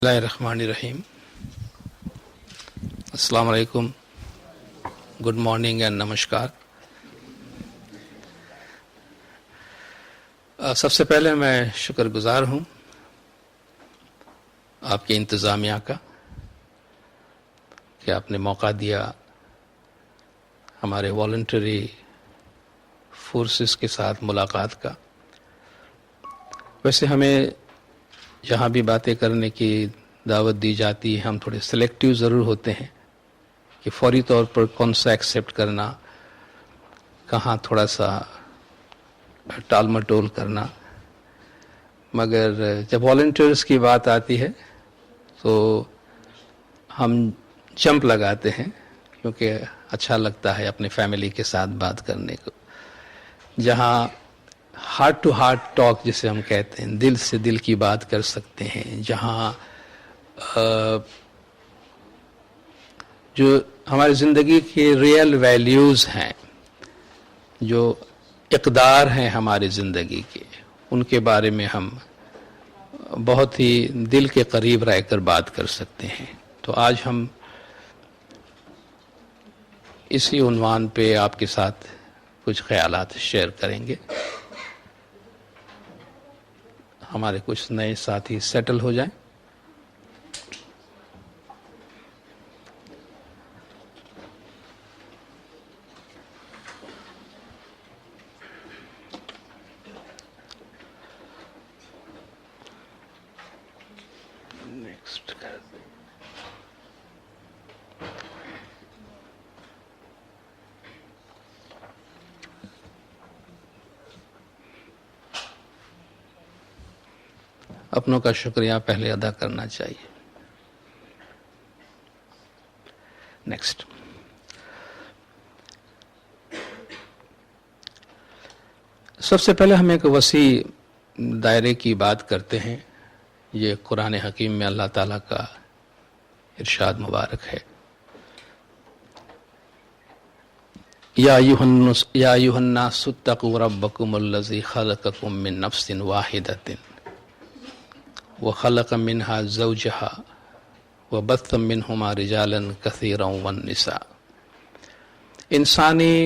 بسم اللہ الرحمن الرحیم. السلام علیکم، گڈ مارننگ اینڈ نمسکار. سب سے پہلے میں شکر گزار ہوں آپ کے انتظامیہ کا کہ آپ نے موقع دیا ہمارے والنٹری فورسز کے ساتھ ملاقات کا. ویسے ہمیں جہاں بھی باتیں کرنے کی دعوت دی جاتی ہے ہم تھوڑے سلیکٹیو ضرور ہوتے ہیں کہ فوری طور پر کون سا ایکسیپٹ کرنا، کہاں تھوڑا سا ٹال مٹول کرنا. مگر جب والنٹیئرس کی بات آتی ہے تو ہم جمپ لگاتے ہیں، کیونکہ اچھا لگتا ہے اپنے فیملی کے ساتھ بات کرنے کو، جہاں ہارٹ ٹو ہارٹ ٹاک جسے ہم کہتے ہیں، دل سے دل کی بات کر سکتے ہیں، جہاں جو ہماری زندگی کے ریئل ویلیوز ہیں، جو اقدار ہیں ہماری زندگی کے، ان کے بارے میں ہم بہت ہی دل کے قریب رہ کر بات کر سکتے ہیں. تو آج ہم اسی عنوان پہ آپ کے ساتھ کچھ خیالات شیئر کریں گے. ہمارے کچھ نئے ساتھی سیٹل ہو جائیں. نیکسٹ کر دیں. اپنوں کا شکریہ پہلے ادا کرنا چاہیے. نیکسٹ. سب سے پہلے ہم ایک وسیع دائرے کی بات کرتے ہیں. یہ قرآن حکیم میں اللہ تعالیٰ کا ارشاد مبارک ہے. یا ایھا الناس اتقوا ربکم الذی خلقکم من نفس واحدۃ وخلق منها زوجها وبث منهما رجالا كثيرا والنساء. انسانی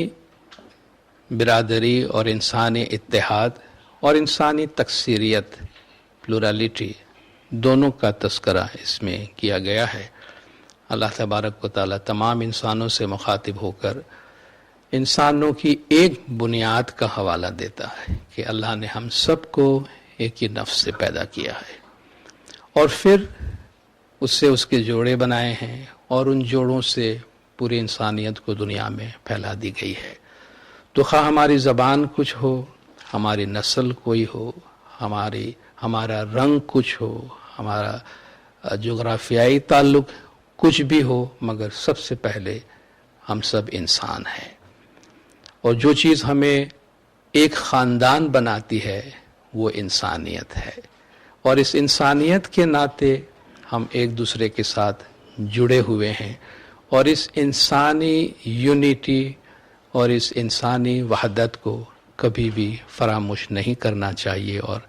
برادری اور انسانی اتحاد اور انسانی تکثیریت، پلورالٹی، دونوں کا تذکرہ اس میں کیا گیا ہے. اللہ تبارک و تعالیٰ تمام انسانوں سے مخاطب ہو کر انسانوں کی ایک بنیاد کا حوالہ دیتا ہے کہ اللہ نے ہم سب کو ایک ہی نفس سے پیدا کیا ہے، اور پھر اس سے اس کے جوڑے بنائے ہیں، اور ان جوڑوں سے پوری انسانیت کو دنیا میں پھیلا دی گئی ہے. تو خواہ ہماری زبان کچھ ہو، ہماری نسل کوئی ہو، ہمارا رنگ کچھ ہو، ہمارا جغرافیائی تعلق کچھ بھی ہو، مگر سب سے پہلے ہم سب انسان ہیں. اور جو چیز ہمیں ایک خاندان بناتی ہے وہ انسانیت ہے، اور اس انسانیت کے ناطے ہم ایک دوسرے کے ساتھ جڑے ہوئے ہیں. اور اس انسانی یونٹی اور اس انسانی وحدت کو کبھی بھی فراموش نہیں کرنا چاہیے، اور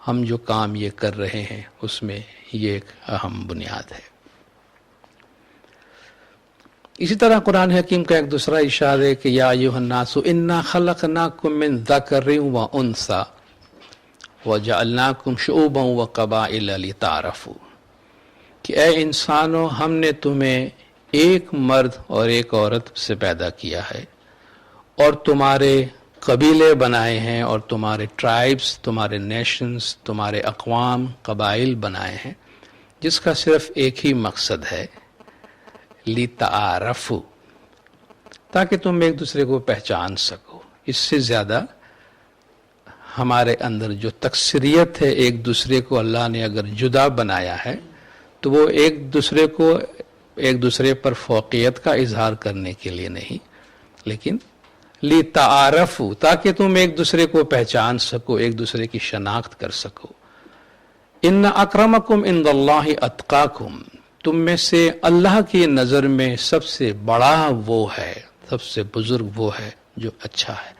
ہم جو کام یہ کر رہے ہیں اس میں یہ ایک اہم بنیاد ہے. اسی طرح قرآن حکیم کا ایک دوسرا ارشاد ہے کہ یا ایھا الناس انا خلقناکم من ذکر و انثی وجعلناکم شعوبا وقبائل لتعارفوا. کہ اے انسانوں، ہم نے تمہیں ایک مرد اور ایک عورت سے پیدا کیا ہے، اور تمہارے قبیلے بنائے ہیں، اور تمہارے ٹرائبز، تمہارے نیشنز، تمہارے اقوام، قبائل بنائے ہیں، جس کا صرف ایک ہی مقصد ہے، لِتَعَارَفُوا، تاکہ تم ایک دوسرے کو پہچان سکو. اس سے زیادہ ہمارے اندر جو تکثیریت ہے، ایک دوسرے کو اللہ نے اگر جدا بنایا ہے تو وہ ایک دوسرے پر فوقیت کا اظہار کرنے کے لیے نہیں، لیکن لِتَعَارَفُوا، تاکہ تم ایک دوسرے کو پہچان سکو، ایک دوسرے کی شناخت کر سکو. ان اکرمکم عند اللہ اتقاکم، تم میں سے اللہ کی نظر میں سب سے بڑا وہ ہے، سب سے بزرگ وہ ہے جو اچھا ہے.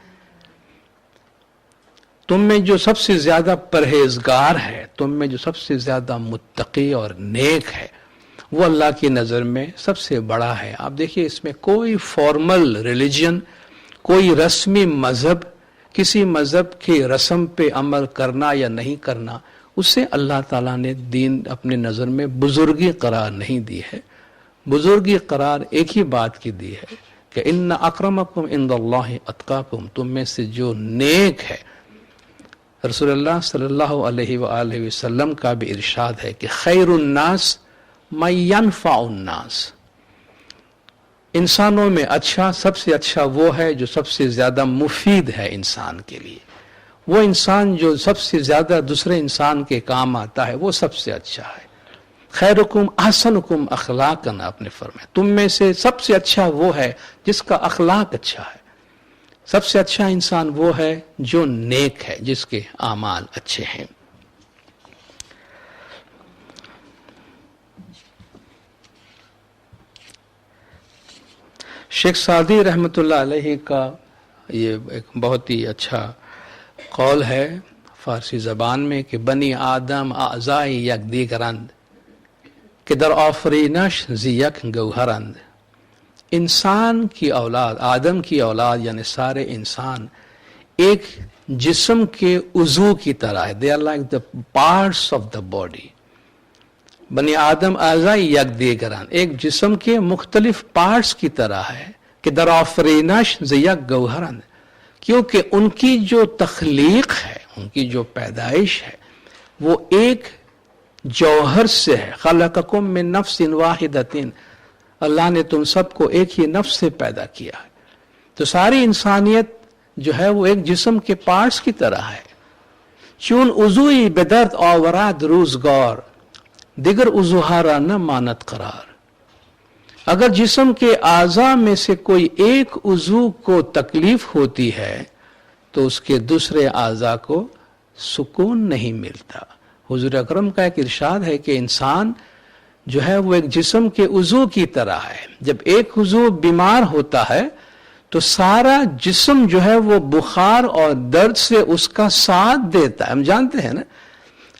تم میں جو سب سے زیادہ پرہیزگار ہے، تم میں جو سب سے زیادہ متقی اور نیک ہے، وہ اللہ کی نظر میں سب سے بڑا ہے۔ آپ دیکھیے اس میں کوئی فارمل ریلیجن، کوئی رسمی مذہب، کسی مذہب کی رسم پہ عمل کرنا یا نہیں کرنا، اسے اللہ تعالیٰ نے دین اپنے نظر میں بزرگی قرار نہیں دی ہے۔ بزرگی قرار ایک ہی بات کی دی ہے کہ ان اکرمکم عند اللہ اتقاکم، تم میں سے جو نیک ہے۔ رسول اللہ صلی اللہ علیہ وآلہ وسلم کا بھی ارشاد ہے کہ خیر الناس من ینفع الناس، انسانوں میں اچھا، سب سے اچھا وہ ہے جو سب سے زیادہ مفید ہے انسان کے لیے۔ وہ انسان جو سب سے زیادہ دوسرے انسان کے کام آتا ہے وہ سب سے اچھا ہے۔ خیرکم احسنکم اخلاقا، آپ نے فرمایا تم میں سے سب سے اچھا وہ ہے جس کا اخلاق اچھا ہے۔ سب سے اچھا انسان وہ ہے جو نیک ہے، جس کے اعمال اچھے ہیں۔ شیخ سعدی رحمۃ اللہ علیہ کا یہ ایک بہت ہی اچھا قول ہے فارسی زبان میں کہ بنی آدم اعضائی یک دیگرند کہ در آفرینش زی یک گوہرند۔ انسان کی اولاد، آدم کی اولاد یعنی سارے انسان ایک جسم کے عضو کی طرح ہے۔ they are like the parts of the body۔ بنی آدم اعضائی یک دیگرند، ایک جسم کے مختلف پارٹس کی طرح ہے کہ در آفرینش زی یک گوہرند، کیونکہ ان کی جو تخلیق ہے، ان کی جو پیدائش ہے، وہ ایک جوہر سے ہے۔ خلقکم من نفس واحدۃ، اللہ نے تم سب کو ایک ہی نفس سے پیدا کیا ہے۔ تو ساری انسانیت جو ہے وہ ایک جسم کے پارٹس کی طرح ہے۔ چون عضوی بدرد آورد روزگار، دیگر عضوہارا نہ مانت قرار۔ اگر جسم کے اعضاء میں سے کوئی ایک عضو کو تکلیف ہوتی ہے تو اس کے دوسرے اعضاء کو سکون نہیں ملتا۔ حضور اکرم کا ایک ارشاد ہے کہ انسان جو ہے وہ ایک جسم کے عضو کی طرح ہے۔ جب ایک عضو بیمار ہوتا ہے تو سارا جسم جو ہے وہ بخار اور درد سے اس کا ساتھ دیتا ہے۔ ہم جانتے ہیں نا،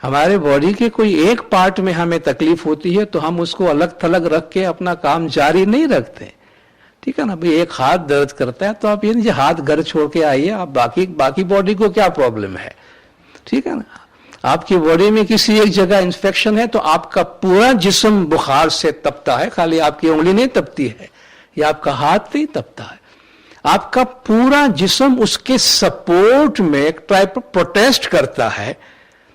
ہمارے باڈی کے کوئی ایک پارٹ میں ہمیں تکلیف ہوتی ہے تو ہم اس کو الگ تھلگ رکھ کے اپنا کام جاری نہیں رکھتے، ٹھیک ہے نا۔ بھئی ایک ہاتھ درد کرتا ہے تو آپ یہ نہیں ہاتھ گھر چھوڑ کے آئیے، آپ باقی باڈی کو کیا پرابلم ہے، ٹھیک ہے نا۔ آپ کی باڈی میں کسی ایک جگہ انفیکشن ہے تو آپ کا پورا جسم بخار سے تپتا ہے، خالی آپ کی انگلی نہیں تپتی ہے یا آپ کا ہاتھ نہیں تپتا ہے، آپ کا پورا جسم اس کے سپورٹ میں ایک ٹائپ پروٹیسٹ کرتا ہے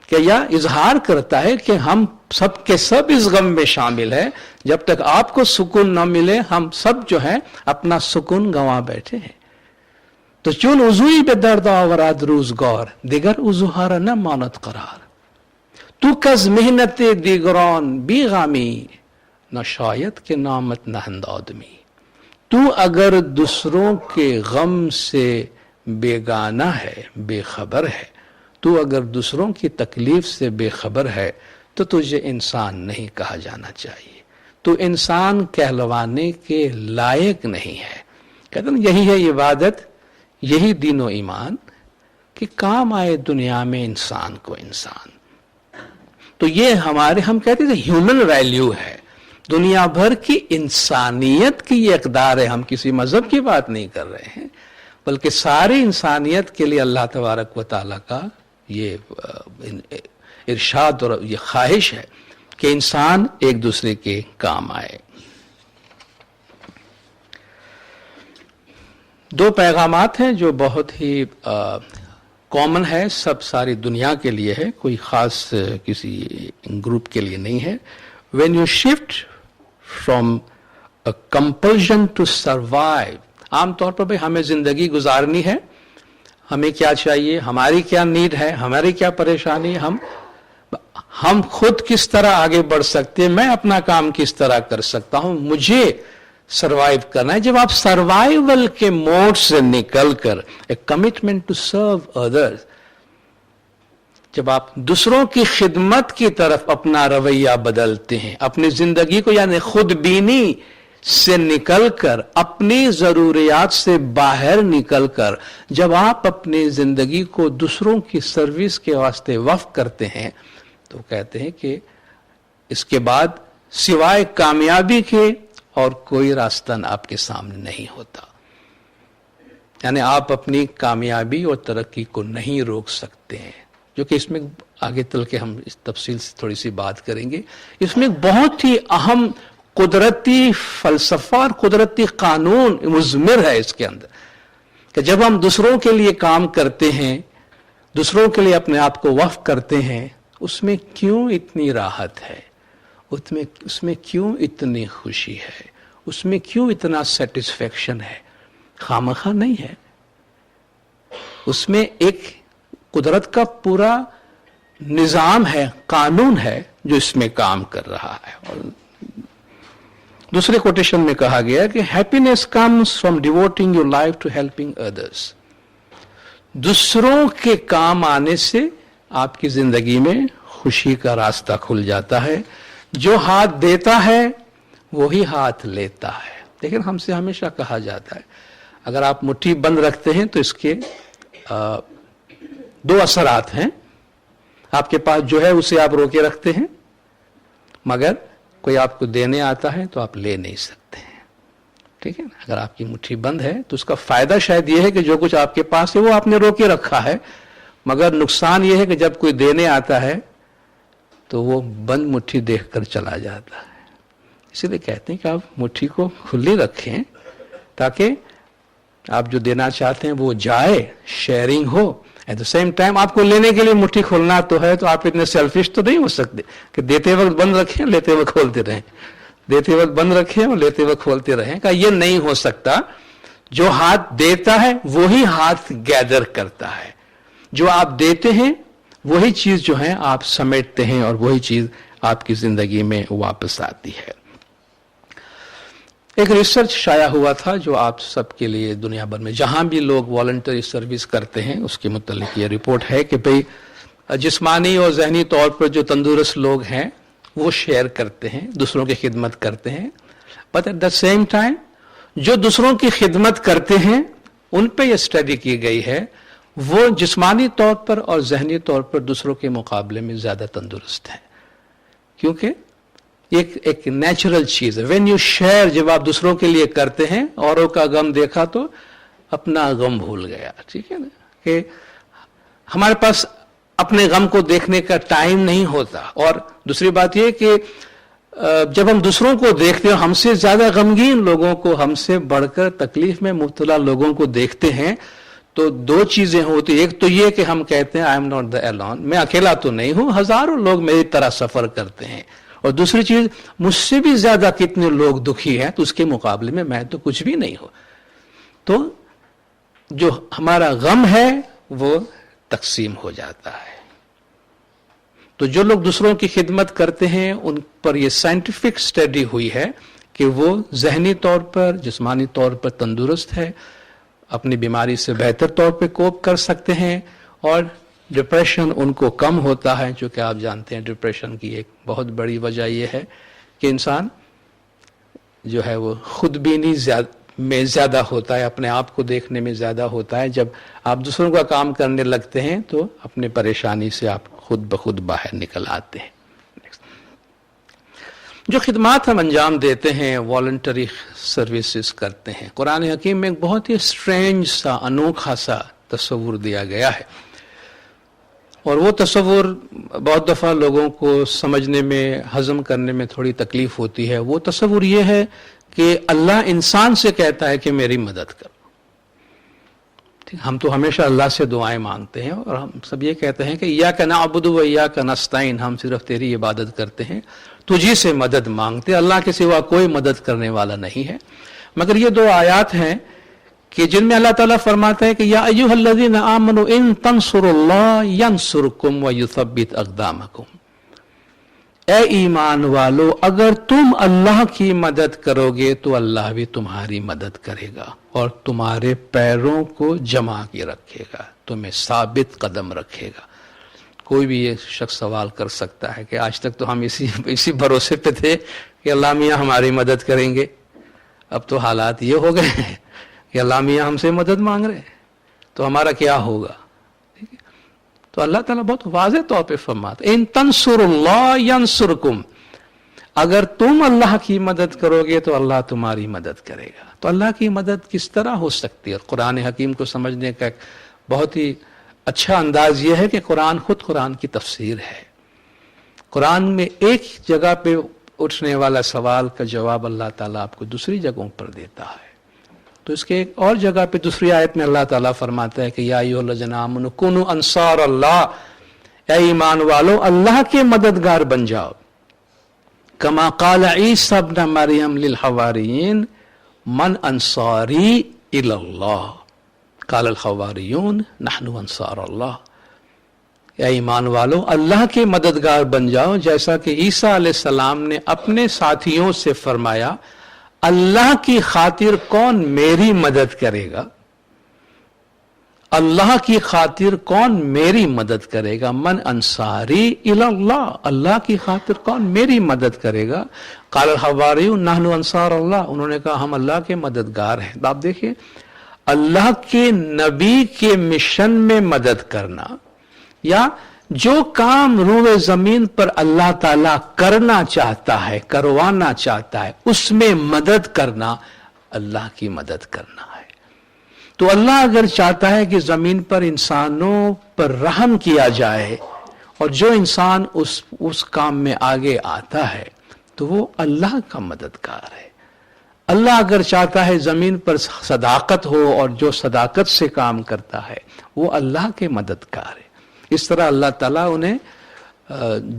کہ یا اظہار کرتا ہے کہ ہم سب کے سب اس غم میں شامل ہیں، جب تک آپ کو سکون نہ ملے ہم سب جو ہیں اپنا سکون گنوا بیٹھے ہیں۔ تو چون عضوی بے درد آورد روزگار، دیگر عضوہارا نہ مانت قرار۔ تو کز محنت دیگران بی غامی، نہ شاید کے نامت نہند آدمی۔ تو اگر دوسروں کے غم سے بیگانہ ہے، بے خبر ہے، تو اگر دوسروں کی تکلیف سے بے خبر ہے تو تجھے انسان نہیں کہا جانا چاہیے، تو انسان کہلوانے کے لائق نہیں ہے۔ کہتے ہیں یہی ہے عبادت، یہی دین و ایمان کہ کام آئے دنیا میں انسان کو انسان۔ تو یہ ہم کہتے تھے ہیومن ویلیو ہے، دنیا بھر کی انسانیت کی یہ اقدار ہے۔ ہم کسی مذہب کی بات نہیں کر رہے ہیں بلکہ ساری انسانیت کے لیے اللہ تبارک و تعالیٰ کا یہ ارشاد اور یہ خواہش ہے کہ انسان ایک دوسرے کے کام آئے۔ دو پیغامات ہیں جو بہت ہی کامن ہے، ساری دنیا کے لیے ہے، کوئی خاص کسی گروپ کے لیے نہیں ہے۔ When you shift from a compulsion to survive، عام طور پر بھئی ہمیں زندگی گزارنی ہے، ہمیں کیا چاہیے، ہماری کیا نیڈ ہے، ہماری کیا پریشانی ہے، ہم خود کس طرح آگے بڑھ سکتے ہیں، میں اپنا کام کس طرح کر سکتا ہوں، مجھے سروائیو کرنا ہے۔ جب آپ سروائیول کے موڈ سے نکل کر ایک کمٹمنٹ ٹو سرو ادرز، جب آپ دوسروں کی خدمت کی طرف اپنا رویہ بدلتے ہیں، اپنی زندگی کو یعنی خود بینی سے निकल कर, अपनी ज़रूरियात से बाहर निकल कर जब आप अपनी ज़िंदगी को दूसरों की सर्विस के वास्ते वक्फ करते हैं, तो कहते हैं कि इसके बाद सिवाय कामयाबी के और कोई रास्ता आपके सामने नहीं होता। यानी आप अपनी कामयाबी और तरक्की को नहीं रोक सकते हैं, जो कि इसमें आगे चल के हम इस तफसील से थोड़ी सी बात करेंगे। इसमें बहुत ही अहम कुदरती फलसफा और कुदरती कानून मुज़मिर है इसके अंदर, कि जब हम दूसरों के लिए काम करते हैं, दूसरों के लिए अपने आप को वक्फ करते हैं, उसमें क्यों इतनी राहत है, उसमें क्यों इतनी खुशी है, उसमें क्यों इतना सेटिस्फेक्शन है? खामखा नहीं है, उसमें एक कुदरत का पूरा निजाम है, कानून है जो इसमें काम कर रहा है। और दूसरे कोटेशन में कहा गया कि happiness comes from devoting your life to helping others. दूसरों के काम आने से आपकी जिंदगी में खुशी का रास्ता खुल जाता है। जो हाथ देता है वही हाथ लेता है। लेकिन हमसे हमेशा कहा जाता है, अगर आप मुट्ठी बंद रखते हैं तो इसके दो असरात हैं। आपके पास जो है उसे आप रोके रखते हैं, मगर कोई आपको देने आता है तो आप ले नहीं सकते हैं। ठीक है ना? अगर आपकी मुट्ठी बंद है तो उसका फायदा शायद यह है कि जो कुछ आपके पास है वो आपने रोके रखा है, मगर नुकसान यह है कि जब कोई देने आता है तो वो बंद मुट्ठी देखकर चला जाता है। इसीलिए कहते हैं कि आप मुट्ठी को खुली रखें ताकि आप जो देना चाहते हैं वो जाए, शेयरिंग हो। एट द सेम टाइम आपको लेने के लिए मुट्ठी खोलना तो है, तो आप इतने सेल्फिश तो नहीं हो सकते कि देते वक्त बंद रखें, लेते वक्त खोलते रहें, देते वक्त बंद रखें और लेते वक्त खोलते रहें। का ये नहीं हो सकता। जो हाथ देता है वही हाथ गैदर करता है। जो आप देते हैं वही चीज जो है आप समेटते हैं और वही चीज आपकी जिंदगी में वापस आती है। एक रिसर्च शाया हुआ था जो आप सबके लिए दुनिया भर में जहां भी लोग वॉलंटरी सर्विस करते हैं उसके मुतालिक ये रिपोर्ट है कि भाई जिस्मानी और जहनी तौर पर जो तंदुरुस्त लोग हैं वो शेयर करते हैं, दूसरों की खिदमत करते हैं, but at the same time जो दूसरों की खिदमत करते हैं उन पे ये स्टडी की गई है वो जिस्मानी तौर पर और जहनी तौर पर दूसरों के मुकाबले में ज्यादा तंदुरुस्त हैं। क्योंकि एक नेचुरल चीज है। व्हेन यू शेयर, जब आप दूसरों के लिए करते हैं, औरों का गम देखा तो अपना गम भूल गया। ठीक है ना? कि हमारे पास अपने गम को देखने का टाइम नहीं होता। और दूसरी बात यह कि जब हम दूसरों को देखते हैं, हमसे ज्यादा गमगीन लोगों को, हमसे बढ़कर तकलीफ में मुब्तला लोगों को देखते हैं, तो दो चीजें होती। एक तो ये कि हम कहते हैं I am not the Elon, मैं अकेला तो नहीं हूं, हजारों लोग मेरी तरह सफर करते हैं। और दूसरी चीज, मुझसे भी ज्यादा कितने लोग दुखी हैं, तो उसके मुकाबले में मैं तो कुछ भी नहीं हूं। तो जो हमारा गम है वो तकसीम हो जाता है। तो जो लोग दूसरों की खिदमत करते हैं उन पर यह साइंटिफिक स्टडी हुई है कि वो जहनी तौर पर, जिस्मानी तौर पर तंदुरुस्त है, अपनी बीमारी से बेहतर तौर पे कोप कर सकते हैं और डिप्रेशन उनको कम होता है। क्योंकि आप जानते हैं डिप्रेशन की एक बहुत बड़ी वजह यह है कि इंसान जो है वो खुदबीनी में ज्यादा होता है, अपने आप को देखने में ज्यादा होता है। जब आप दूसरों का काम करने लगते हैं तो अपने परेशानी से आप खुद ब खुद बाहर निकल आते हैं। जो खिदमात हम अंजाम देते हैं, वॉलंटरी सर्विसेज करते हैं, कुरान हकीम में एक बहुत ही स्ट्रेंज सा, अनोखा सा तस्वुर दिया गया है। और वो तस्वुर बहुत दफ़ा लोगों को समझने में, हजम करने में थोड़ी तकलीफ होती है। वो तस्वुर ये है कि अल्लाह इंसान से कहता है कि मेरी मदद करो। ठीक, हम तो हमेशा अल्लाह से दुआएं मांगते हैं और हम सब ये कहते हैं कि इय्याका नअबुदु व इय्याका नस्तईन, हम सिर्फ तेरी इबादत करते हैं, तुझी से मदद मांगते, अल्लाह के सिवा कोई मदद करने वाला नहीं है। मगर ये दो आयात हैं कि जिनमें अल्लाह ताला फरमाता है कि या अय्युहल्लज़ीना आमनु इन तंसुरुल्लाह यंसुरकुम व युथब्बित अक़दामकुम। ए ईमान वालो, अगर तुम अल्लाह की मदद करोगे तो अल्लाह भी तुम्हारी मदद करेगा और तुम्हारे पैरों को जमा के रखेगा, तुम्हें साबित कदम रखेगा। कोई भी ये शख्स सवाल कर सकता है कि आज तक तो हम इसी भरोसे पे थे कि अल्लाह मियाँ हमारी मदद करेंगे, اب تو حالات یہ ہو گئے ہیں کہ اللہ میاں ہم سے مدد مانگ رہے ہیں تو ہمارا کیا ہوگا. تو اللہ تعالیٰ بہت واضح طور پہ فرماتا ہے ان تنصروا اللہ ینصرکم، اگر تم اللہ کی مدد کرو گے تو اللہ تمہاری مدد کرے گا. تو اللہ کی مدد کس طرح ہو سکتی ہے؟ قرآن حکیم کو سمجھنے کا ایک بہت ہی اچھا انداز یہ ہے کہ قرآن خود قرآن کی تفسیر ہے. قرآن میں ایک جگہ پہ اٹھنے والا سوال کا جواب اللہ تعالیٰ آپ کو دوسری جگہوں پر دیتا ہے. تو اس کے ایک اور جگہ پہ دوسری آیت میں اللہ تعالیٰ فرماتا ہے کہ یا ایھا الذین آمنوا کونوا انصار اللہ، اے ایمان والو اللہ کے مددگار بن جاؤ. کما قال عیسی ابن مریم للحواریین من انصاری الی اللہ قال الحواریون نحن انصار اللہ. اے ایمان والو اللہ کے مددگار بن جاؤ، جیسا کہ عیسیٰ علیہ السلام نے اپنے ساتھیوں سے فرمایا اللہ کی خاطر کون میری مدد کرے گا، اللہ کی خاطر کون میری مدد کرے گا. من انصاری الی اللہ، اللہ کی خاطر کون میری مدد کرے گا. قال الحواریون نحن انصار اللہ، انہوں نے کہا ہم اللہ کے مددگار ہیں. آپ دیکھیں اللہ کے نبی کے مشن میں مدد کرنا یا جو کام روئے زمین پر اللہ تعالیٰ کرنا چاہتا ہے، کروانا چاہتا ہے، اس میں مدد کرنا اللہ کی مدد کرنا ہے. تو اللہ اگر چاہتا ہے کہ زمین پر انسانوں پر رحم کیا جائے اور جو انسان اس کام میں آگے آتا ہے تو وہ اللہ کا مددگار ہے. اللہ اگر چاہتا ہے زمین پر صداقت ہو اور جو صداقت سے کام کرتا ہے وہ اللہ کے مددگار ہے. اس طرح اللہ تعالیٰ انہیں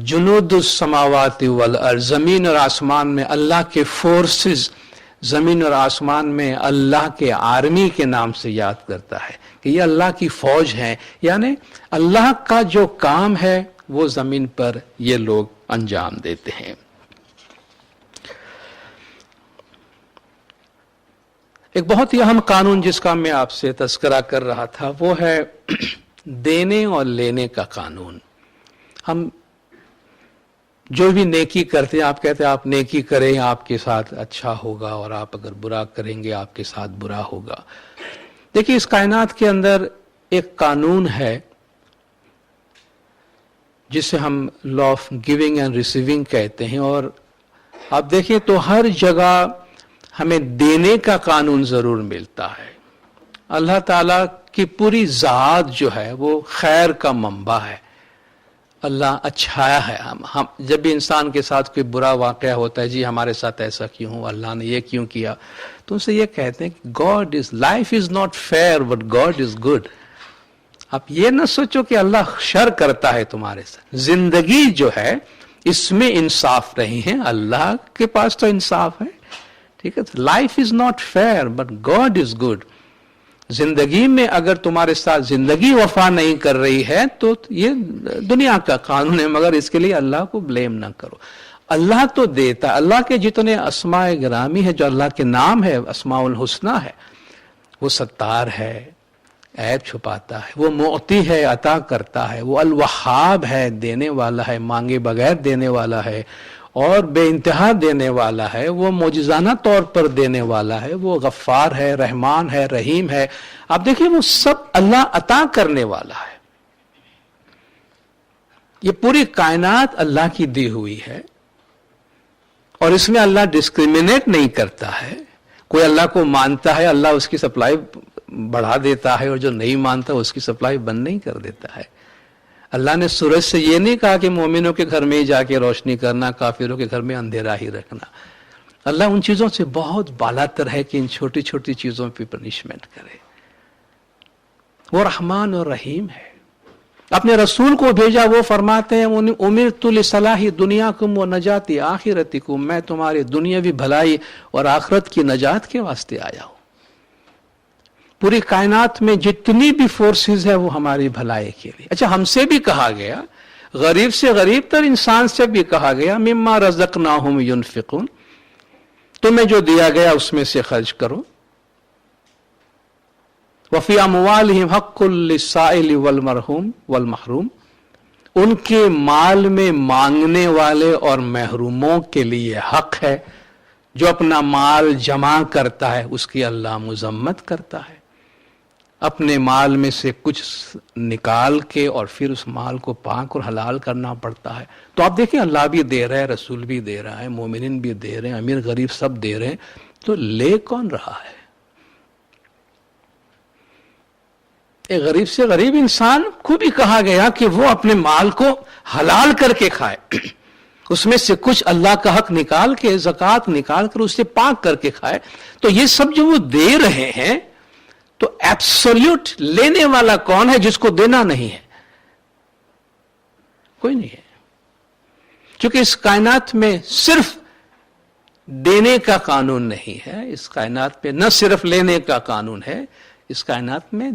جنود السماوات والارض، زمین اور آسمان میں اللہ کے فورسز، زمین اور آسمان میں اللہ کے آرمی کے نام سے یاد کرتا ہے کہ یہ اللہ کی فوج ہیں، یعنی اللہ کا جو کام ہے وہ زمین پر یہ لوگ انجام دیتے ہیں. ایک بہت ہی اہم قانون جس کا میں آپ سے تذکرہ کر رہا تھا وہ ہے دینے اور لینے کا قانون. ہم جو بھی نیکی کرتے ہیں، آپ کہتے ہیں آپ نیکی کریں آپ کے ساتھ اچھا ہوگا اور آپ اگر برا کریں گے آپ کے ساتھ برا ہوگا. دیکھیے اس کائنات کے اندر ایک قانون ہے جسے ہم law of giving and receiving کہتے ہیں، اور آپ دیکھیں تو ہر جگہ ہمیں دینے کا قانون ضرور ملتا ہے. اللہ تعالیٰ کی پوری ذات جو ہے وہ خیر کا منبع ہے. اللہ اچھا ہے. ہم جب بھی انسان کے ساتھ کوئی برا واقعہ ہوتا ہے، جی ہمارے ساتھ ایسا کیوں ہوا، اللہ نے یہ کیوں کیا، تو ان سے یہ کہتے ہیں کہ God is life is not fair but God is good. آپ یہ نہ سوچو کہ اللہ شر کرتا ہے تمہارے ساتھ. زندگی جو ہے اس میں انصاف نہیں ہے، اللہ کے پاس تو انصاف ہے. ٹھیک ہے، life is not fair but God is good. زندگی میں اگر تمہارے ساتھ زندگی وفا نہیں کر رہی ہے تو یہ دنیا کا قانون ہے، مگر اس کے لیے اللہ کو بلیم نہ کرو. اللہ تو دیتا. اللہ کے جتنے اسماء گرامی ہے، جو اللہ کے نام ہے، اسماء الحسنہ ہے، وہ ستار ہے، عیب چھپاتا ہے، وہ معطی ہے، عطا کرتا ہے، وہ الوہاب ہے، دینے والا ہے، مانگے بغیر دینے والا ہے اور بے انتہا دینے والا ہے، وہ معجزانہ طور پر دینے والا ہے، وہ غفار ہے، رحمان ہے، رحیم ہے. آپ دیکھیں وہ سب اللہ عطا کرنے والا ہے. یہ پوری کائنات اللہ کی دی ہوئی ہے اور اس میں اللہ ڈسکریمنیٹ نہیں کرتا ہے. کوئی اللہ کو مانتا ہے اللہ اس کی سپلائی بڑھا دیتا ہے اور جو نہیں مانتا اس کی سپلائی بند نہیں کر دیتا ہے. اللہ نے سورج سے یہ نہیں کہا کہ مومنوں کے گھر میں ہی جا کے روشنی کرنا، کافروں کے گھر میں اندھیرا ہی رکھنا. اللہ ان چیزوں سے بہت بالاتر ہے کہ ان چھوٹی چھوٹی چیزوں پہ پنشمنٹ کرے. وہ رحمان اور رحیم ہے. اپنے رسول کو بھیجا، وہ فرماتے ہیں امرت لصلاح دنیاکم و نجات آخرتکم، میں تمہاری دنیاوی بھلائی اور آخرت کی نجات کے واسطے آیا ہوں. پوری کائنات میں جتنی بھی فورسز ہے وہ ہماری بھلائی کے لیے. اچھا ہم سے بھی کہا گیا، غریب سے غریب تر انسان سے بھی کہا گیا مما رزقناہم ینفقون، تمہیں جو دیا گیا اس میں سے خرچ کرو. وفی اموالہم حق للسائل والمحروم، ان کے مال میں مانگنے والے اور محروموں کے لیے حق ہے. جو اپنا مال جمع کرتا ہے اس کی اللہ مذمت کرتا ہے. اپنے مال میں سے کچھ نکال کے اور پھر اس مال کو پاک اور حلال کرنا پڑتا ہے. تو آپ دیکھیں اللہ بھی دے رہا ہے, رسول بھی دے رہا ہے, مومنین بھی دے رہے ہیں, امیر غریب سب دے رہے ہیں, تو لے کون رہا ہے؟ ایک غریب سے غریب انسان کو بھی کہا گیا کہ وہ اپنے مال کو حلال کر کے کھائے, اس میں سے کچھ اللہ کا حق نکال کے, زکوٰۃ نکال کر اسے پاک کر کے کھائے. تو یہ سب جو وہ دے رہے ہیں, تو ایبسولوٹ لینے والا کون ہے جس کو دینا نہیں ہے؟ کوئی نہیں ہے. کیونکہ اس کائنات میں صرف دینے کا قانون نہیں ہے, اس کائنات میں نہ صرف لینے کا قانون ہے, اس کائنات میں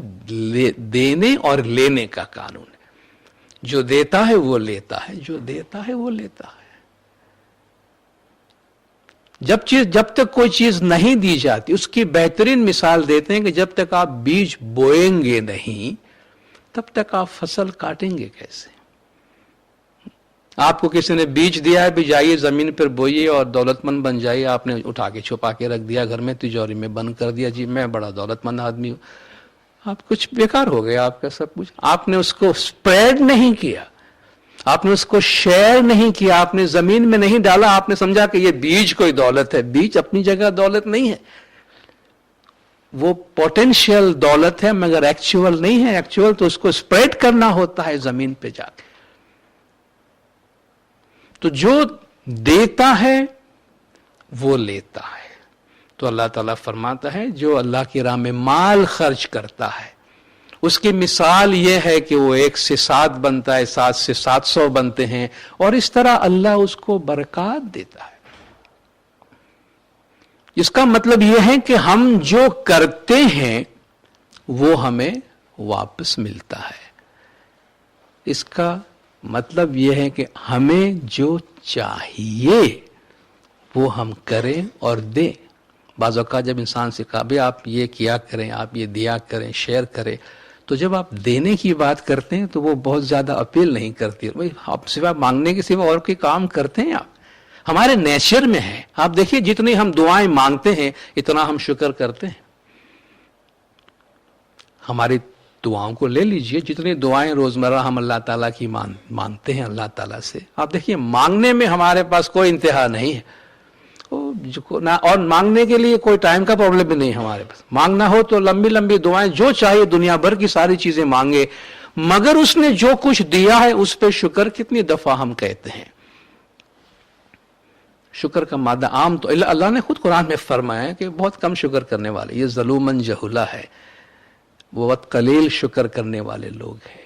دینے اور لینے کا قانون ہے. جو دیتا ہے وہ لیتا ہے, جو دیتا ہے وہ لیتا ہے. جب تک کوئی چیز نہیں دی جاتی, اس کی بہترین مثال دیتے ہیں کہ جب تک آپ بیج بوئیں گے نہیں تب تک آپ فصل کاٹیں گے کیسے؟ آپ کو کسی نے بیج دیا ہے, بھی جائیے زمین پر بوئیے اور دولت مند بن جائیے, آپ نے اٹھا کے چھپا کے رکھ دیا گھر میں, تجوری میں بند کر دیا, جی میں بڑا دولت مند آدمی ہوں. آپ کچھ بیکار ہو گیا آپ کا سب کچھ. آپ نے اس کو سپریڈ نہیں کیا, آپ نے اس کو شیئر نہیں کیا, آپ نے زمین میں نہیں ڈالا, آپ نے سمجھا کہ یہ بیج کوئی دولت ہے. بیج اپنی جگہ دولت نہیں ہے, وہ پوٹینشیل دولت ہے مگر ایکچوئل نہیں ہے. ایکچوئل تو اس کو سپریڈ کرنا ہوتا ہے زمین پہ جا کے. تو جو دیتا ہے وہ لیتا ہے. تو اللہ تعالیٰ فرماتا ہے جو اللہ کی راہ میں مال خرچ کرتا ہے اس کی مثال یہ ہے کہ وہ 1 سے 7 بنتا ہے, 7 سے 700 بنتے ہیں, اور اس طرح اللہ اس کو برکات دیتا ہے. اس کا مطلب یہ ہے کہ ہم جو کرتے ہیں وہ ہمیں واپس ملتا ہے. اس کا مطلب یہ ہے کہ ہمیں جو چاہیے وہ ہم کریں اور دیں. بعض اوقات جب انسان سے کہا بھی آپ یہ کیا کریں, آپ یہ دیا کریں, شیئر کریں, تو جب آپ دینے کی بات کرتے ہیں تو وہ بہت زیادہ اپیل نہیں کرتی. بھائی آپ سوا مانگنے کے سوا اور کوئی کام کرتے ہیں؟ آپ ہمارے نیچر میں ہے. آپ دیکھیے جتنی ہم دعائیں مانگتے ہیں اتنا ہم شکر کرتے ہیں. ہماری دعاؤں کو لے لیجئے, جتنی دعائیں روزمرہ ہم اللہ تعالیٰ کی مانگتے ہیں اللہ تعالیٰ سے, آپ دیکھیے مانگنے میں ہمارے پاس کوئی انتہا نہیں ہے, اور مانگنے کے لیے کوئی ٹائم کا پرابلم بھی نہیں ہمارے پاس. مانگنا ہو تو لمبی لمبی دعائیں جو چاہیے دنیا بھر کی ساری چیزیں مانگے, مگر اس نے جو کچھ دیا ہے اس پہ شکر کتنی دفعہ ہم کہتے ہیں؟ شکر کا مادہ عام تو اللہ نے خود قرآن میں فرمایا ہے کہ بہت کم شکر کرنے والے, یہ ظلومن جہولا ہے, بہت قلیل شکر کرنے والے لوگ ہیں.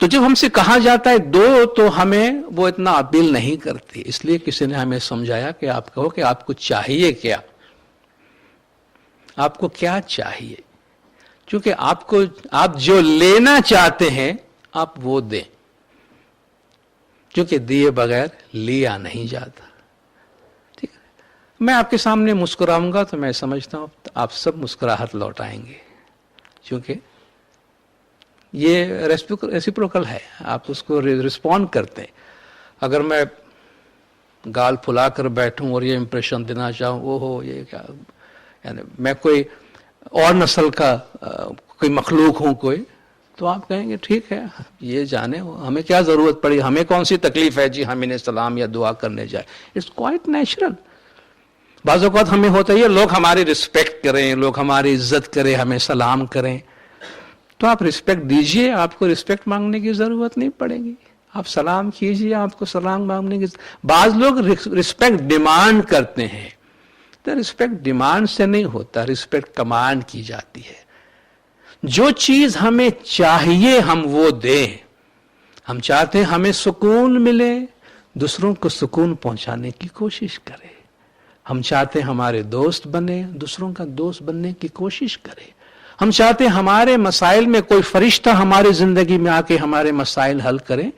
تو جب ہم سے کہا جاتا ہے دو تو ہمیں وہ اتنا اپیل نہیں کرتی. اس لیے کسی نے ہمیں سمجھایا کہ آپ کہو کہ آپ کو چاہیے کیا, آپ کو کیا چاہیے, کیونکہ آپ جو لینا چاہتے ہیں آپ وہ دیں, کیونکہ دیے بغیر لیا نہیں جاتا. ٹھیک ہے, میں آپ کے سامنے مسکراؤں گا تو میں سمجھتا ہوں آپ سب مسکراہٹ لوٹائیں گے, کیونکہ یہ ریسیپروکل ہے, آپ اس کو رسپونڈ کرتے ہیں. اگر میں گال پھلا کر بیٹھوں اور یہ امپریشن دینا چاہوں وہ ہو یہ کیا, یعنی میں کوئی اور نسل کا کوئی مخلوق ہوں کوئی, تو آپ کہیں گے ٹھیک ہے یہ جانے, ہمیں کیا ضرورت پڑی, ہمیں کون سی تکلیف ہے جی ہم انہیں سلام یا دعا کرنے جائیں. It's quite natural. بعض اوقات ہمیں ہوتا ہے لوگ ہماری رسپیکٹ کریں, لوگ ہماری عزت کریں, ہمیں سلام کریں, تو آپ رسپیکٹ دیجئے, آپ کو رسپیکٹ مانگنے کی ضرورت نہیں پڑے گی. آپ سلام کیجئے, آپ کو سلام مانگنے کی. بعض لوگ رسپیکٹ ڈیمانڈ کرتے ہیں, تو رسپیکٹ ڈیمانڈ سے نہیں ہوتا, رسپیکٹ کمانڈ کی جاتی ہے. جو چیز ہمیں چاہیے ہم وہ دیں. ہم چاہتے ہیں ہمیں سکون ملے, دوسروں کو سکون پہنچانے کی کوشش کرے. ہم چاہتے ہیں ہمارے دوست بنے, دوسروں کا دوست بننے کی کوشش کرے. ہم چاہتے ہیں ہمارے مسائل میں کوئی فرشتہ ہماری زندگی میں آ کے ہمارے مسائل حل کرے.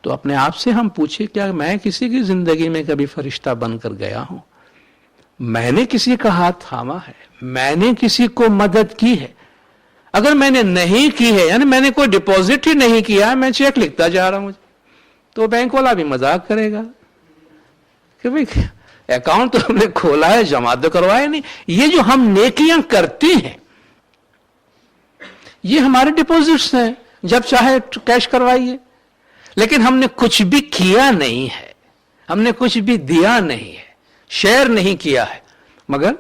تو اپنے آپ سے ہم پوچھیں کیا میں کسی کی زندگی میں کبھی فرشتہ بن کر گیا ہوں؟ میں نے کسی کا ہاتھ تھاما ہے, میں نے کسی کو مدد کی ہے؟ اگر میں نے نہیں کی ہے, یعنی میں نے کوئی ڈپازٹ ہی نہیں کیا, میں چیک لکھتا جا رہا ہوں, تو بینک والا بھی مذاق کرے گا کہ بھئی اکاؤنٹ تو ہم نے کھولا ہے، جمع تو کروایا نہیں. یہ جو ہم نیکیاں کرتے ہیں یہ ہمارے ڈپوزٹس ہیں، جب چاہے کیش کروائیے. لیکن ہم نے کچھ بھی کیا نہیں ہے، ہم نے کچھ بھی دیا نہیں ہے، شیئر نہیں کیا ہے، مگر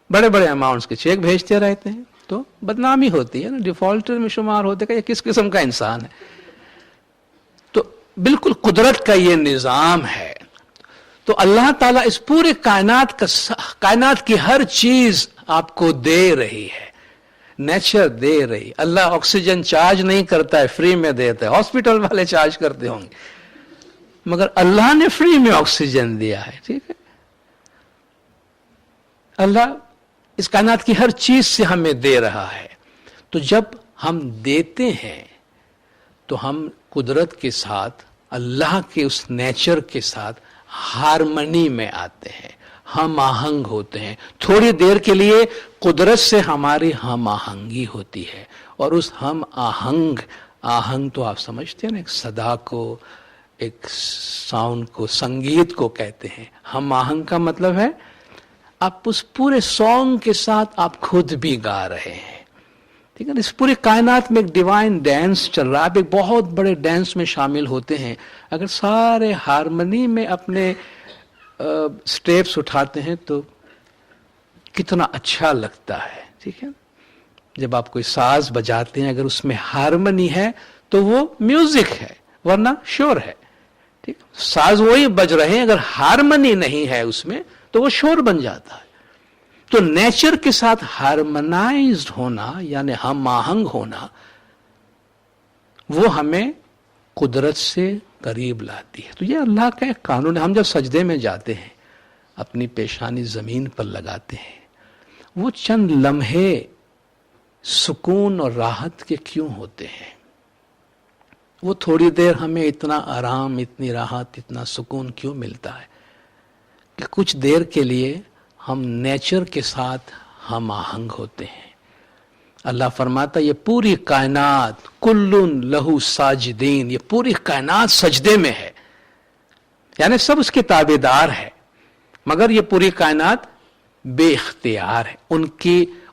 بڑے بڑے اماؤنٹس کے چیک بھیجتے رہتے ہیں. تو بدنامی ہوتی ہے نا، ڈیفالٹر میں شمار ہوتے کہ یہ کس قسم کا انسان ہے. تو بالکل قدرت کا یہ نظام ہے. تو اللہ تعالیٰ اس پورے کائنات کی ہر چیز آپ کو دے رہی ہے، نیچر دے رہی. اللہ آکسیجن چارج نہیں کرتا ہے، فری میں دیتا ہے. ہاسپٹل والے چارج کرتے ہوں گے، مگر اللہ نے فری میں آکسیجن دیا ہے. ٹھیک ہے، اللہ اس کائنات کی ہر چیز سے ہمیں دے رہا ہے. تو جب ہم دیتے ہیں تو ہم قدرت کے ساتھ، اللہ کے اس نیچر کے ساتھ ہارمنی میں آتے ہیں، ہم آہنگ ہوتے ہیں. تھوڑی دیر کے لیے قدرت سے ہماری ہم آہنگی ہوتی ہے، اور اس ہم آہنگ تو آپ سمجھتے ہیں نا، ایک صدا کو، ایک ساؤنڈ کو، سنگیت کو کہتے ہیں. ہم آہنگ کا مطلب ہے آپ اس پورے سانگ کے ساتھ آپ خود بھی گا رہے ہیں. ٹھیک ہے نا، اس پورے کائنات میں ایک ڈیوائن ڈانس چل رہا ہے. آپ ایک بہت بڑے ڈانس میں شامل ہوتے ہیں. اگر سارے ہارمنی میں اپنے سٹیپس اٹھاتے ہیں تو کتنا اچھا لگتا ہے. ٹھیک ہے، جب آپ کوئی ساز بجاتے ہیں، اگر اس میں ہارمنی ہے تو وہ میوزک ہے، ورنہ شور ہے. ٹھیک، ساز وہی بج رہے ہیں، اگر ہارمنی نہیں ہے اس میں تو وہ شور بن جاتا ہے. تو نیچر کے ساتھ ہارمنائزڈ ہونا، یعنی ہم آہنگ ہونا، وہ ہمیں قدرت سے قریب لاتی ہے. تو یہ اللہ کا ایک قانون ہے. ہم جب سجدے میں جاتے ہیں، اپنی پیشانی زمین پر لگاتے ہیں، وہ چند لمحے سکون اور راحت کے کیوں ہوتے ہیں؟ وہ تھوڑی دیر ہمیں اتنا آرام، اتنی راحت، اتنا سکون کیوں ملتا ہے؟ کہ کچھ دیر کے لیے ہم نیچر کے ساتھ ہم آہنگ ہوتے ہیں. اللہ فرماتا یہ پوری کائنات کلن لہو ساجدین، یہ پوری کائنات سجدے میں ہے، یعنی سب اس کے تابع دار ہے، مگر یہ پوری کائنات بے اختیار ہے.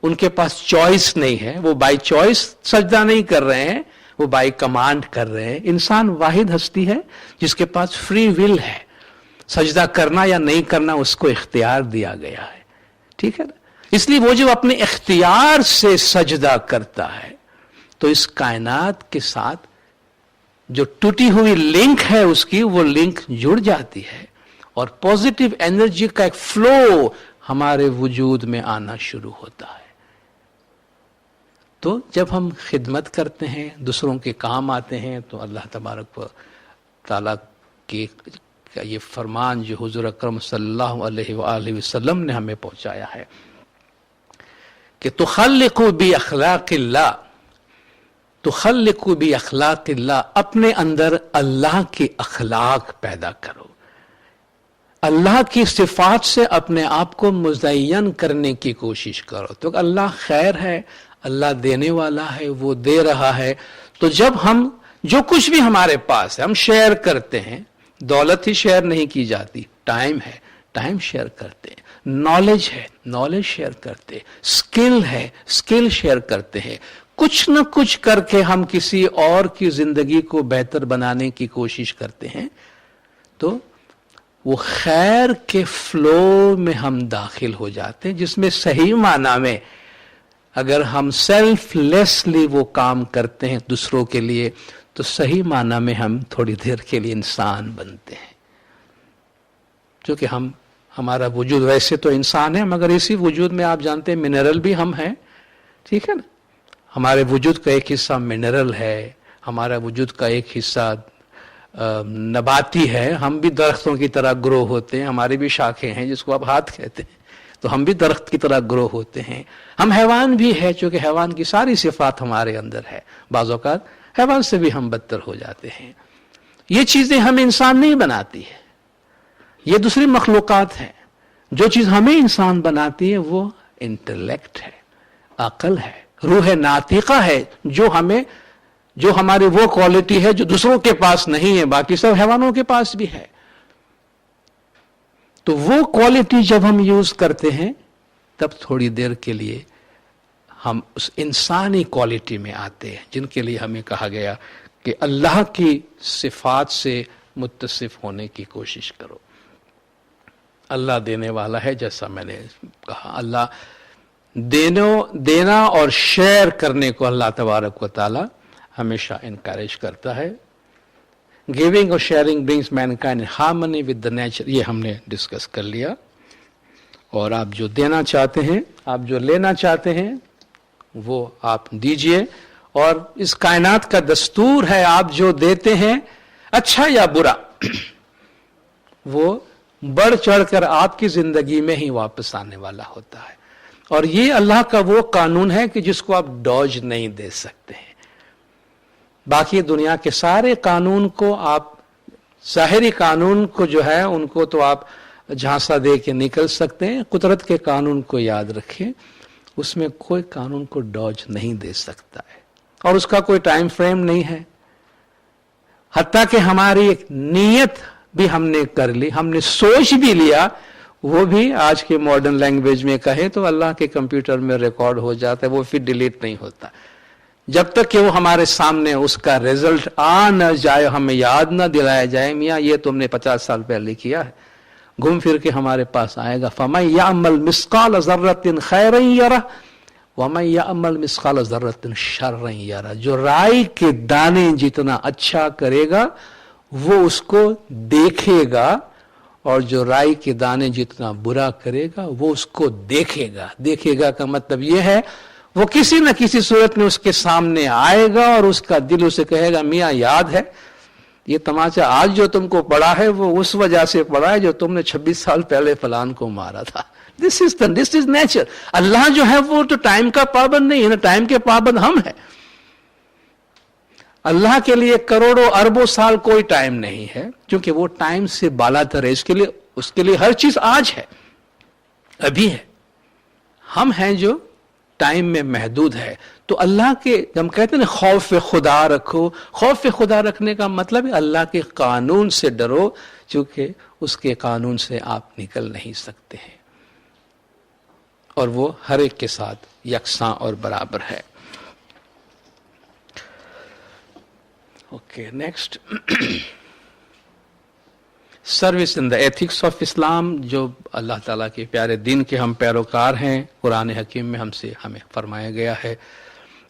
ان کے پاس چوائس نہیں ہے، وہ بائی چوائس سجدہ نہیں کر رہے ہیں، وہ بائی کمانڈ کر رہے ہیں. انسان واحد ہستی ہے جس کے پاس فری ول ہے، سجدہ کرنا یا نہیں کرنا اس کو اختیار دیا گیا ہے. ٹھیک ہے نا، اس لیے وہ جو اپنے اختیار سے سجدہ کرتا ہے تو اس کائنات کے ساتھ جو ٹوٹی ہوئی لنک ہے اس کی، وہ لنک جڑ جاتی ہے، اور پوزیٹیو انرجی کا ایک فلو ہمارے وجود میں آنا شروع ہوتا ہے. تو جب ہم خدمت کرتے ہیں، دوسروں کے کام آتے ہیں، تو اللہ تبارک و تعالیٰ کی کا یہ فرمان جو حضور اکرم صلی اللہ علیہ وآلہ وسلم نے ہمیں پہنچایا ہے کہ تخلقوا باخلاق اللہ، تخلقوا باخلاق اللہ، اپنے اندر اللہ کے اخلاق پیدا کرو، اللہ کی صفات سے اپنے آپ کو مزین کرنے کی کوشش کرو. تو اللہ خیر ہے، اللہ دینے والا ہے، وہ دے رہا ہے. تو جب ہم جو کچھ بھی ہمارے پاس ہے ہم شیئر کرتے ہیں. دولت ہی شیئر نہیں کی جاتی، ٹائم ہے، ٹائم شیئر کرتے ہیں. نالج ہے، نالج شیئر کرتے ہیں. اسکل ہے، اسکل شیئر کرتے ہیں. کچھ نہ کچھ کر کے ہم کسی اور کی زندگی کو بہتر بنانے کی کوشش کرتے ہیں. تو وہ خیر کے فلو میں ہم داخل ہو جاتے ہیں، جس میں صحیح معنی میں اگر ہم سیلف لیسلی وہ کام کرتے ہیں دوسروں کے لیے، تو صحیح معنی میں ہم تھوڑی دیر کے لیے انسان بنتے ہیں. کیونکہ ہمارا وجود ویسے تو انسان ہے، مگر اسی وجود میں آپ جانتے ہیں منرل بھی ہم ہیں. ٹھیک ہے نا، ہمارے وجود کا ایک حصہ منرل ہے، ہمارا وجود کا ایک حصہ نباتی ہے. ہم بھی درختوں کی طرح گرو ہوتے ہیں، ہماری بھی شاخیں ہیں جس کو آپ ہاتھ کہتے ہیں، تو ہم بھی درخت کی طرح گرو ہوتے ہیں. ہم حیوان بھی ہے، چونکہ حیوان کی ساری صفات ہمارے اندر ہے. بعض اوقات حیوان سے بھی ہم بدتر ہو جاتے ہیں. یہ چیزیں ہمیں انسان نہیں بناتی ہے، یہ دوسری مخلوقات ہیں. جو چیز ہمیں انسان بناتی ہے وہ انٹلیکٹ ہے، عقل ہے، روح ناطقہ ہے، جو ہماری وہ کوالٹی ہے جو دوسروں کے پاس نہیں ہے، باقی سب حیوانوں کے پاس بھی ہے. तो वो क्वालिटी जब हम यूज करते हैं तब थोड़ी देर के लिए हम उस इंसानी क्वालिटी में आते हैं, जिनके लिए हमें कहा गया कि अल्लाह की सिफात से मुत्तसिफ होने की कोशिश करो। अल्लाह देने वाला है, जैसा मैंने कहा, अल्लाह देना और शेयर करने को अल्लाह तबारक व ताला हमेशा इनकरेज करता है। गिविंग और sharing brings Mankind in harmony with the nature, ये हमने डिस्कस कर लिया। और आप जो देना चाहते हैं, आप जो लेना चाहते हैं, वो आप दीजिए। और इस कायनात का दस्तूर है, आप जो देते हैं अच्छा या बुरा, वो बढ़ चढ़कर आपकी जिंदगी में ही वापस आने वाला होता है। और ये अल्लाह का वो कानून है कि जिसको आप डॉज नहीं दे सकते हैं। बाकी दुनिया के सारे कानून को आप, ज़ाहिरी कानून को जो है उनको तो आप झांसा दे के निकल सकते हैं, कुदरत के कानून को याद रखें, उसमें कोई कानून को डॉज नहीं दे सकता है और उसका कोई टाइम फ्रेम नहीं है। हत्ता कि हमारी एक नीयत भी हमने कर ली, हमने सोच भी लिया, वो भी आज के मॉडर्न लैंग्वेज में कहे तो अल्लाह के कंप्यूटर में रिकॉर्ड हो जाता है, वो फिर डिलीट नहीं होता। जब तक कि वो हमारे सामने उसका रिजल्ट आ न जाए, हमें याद न दिलाया जाए, मियाँ ये तुमने 50 साल पहले किया है, घूम फिर के हमारे पास आएगा। फमन यअमल मिस्काल ज़र्रतिन खैरन यरा वमन यअमल मिस्काल ज़र्रतिन शर्रन यरा। जो राई के दाने जितना अच्छा करेगा वो उसको देखेगा, और जो राई के दाने जितना बुरा करेगा वो उसको देखेगा। देखेगा का मतलब ये है वो किसी न किसी सूरत में उसके सामने आएगा और उसका दिल उसे कहेगा, मियाँ याद है ये तमाचा आज जो तुमको पड़ा है वो उस वजह से पड़ा है जो तुमने 26 साल पहले फलान को मारा था। This is nature. अल्लाह जो है वो तो टाइम का पाबंद नहीं है ना, टाइम के पाबंद हम हैं। अल्लाह के लिए करोड़ों अरबों साल कोई टाइम नहीं है, क्योंकि वो टाइम से बालातर है। उसके लिए हर चीज आज है, अभी है। हम हैं जो टाइम में महदूद है। तो अल्लाह के, हम कहते हैं ना खौफ खुदा रखो, खौफ खुदा रखने का मतलब है अल्लाह के कानून से डरो, क्योंकि उसके कानून से आप निकल नहीं सकते हैं और वो हर एक के साथ यकसां और बराबर है। Okay, next, service in the ethics of Islam. जो अल्लाह ताला के प्यारे दीन के हम पैरोकार हैं, कुरान हकीम में हमें फरमाया गया है,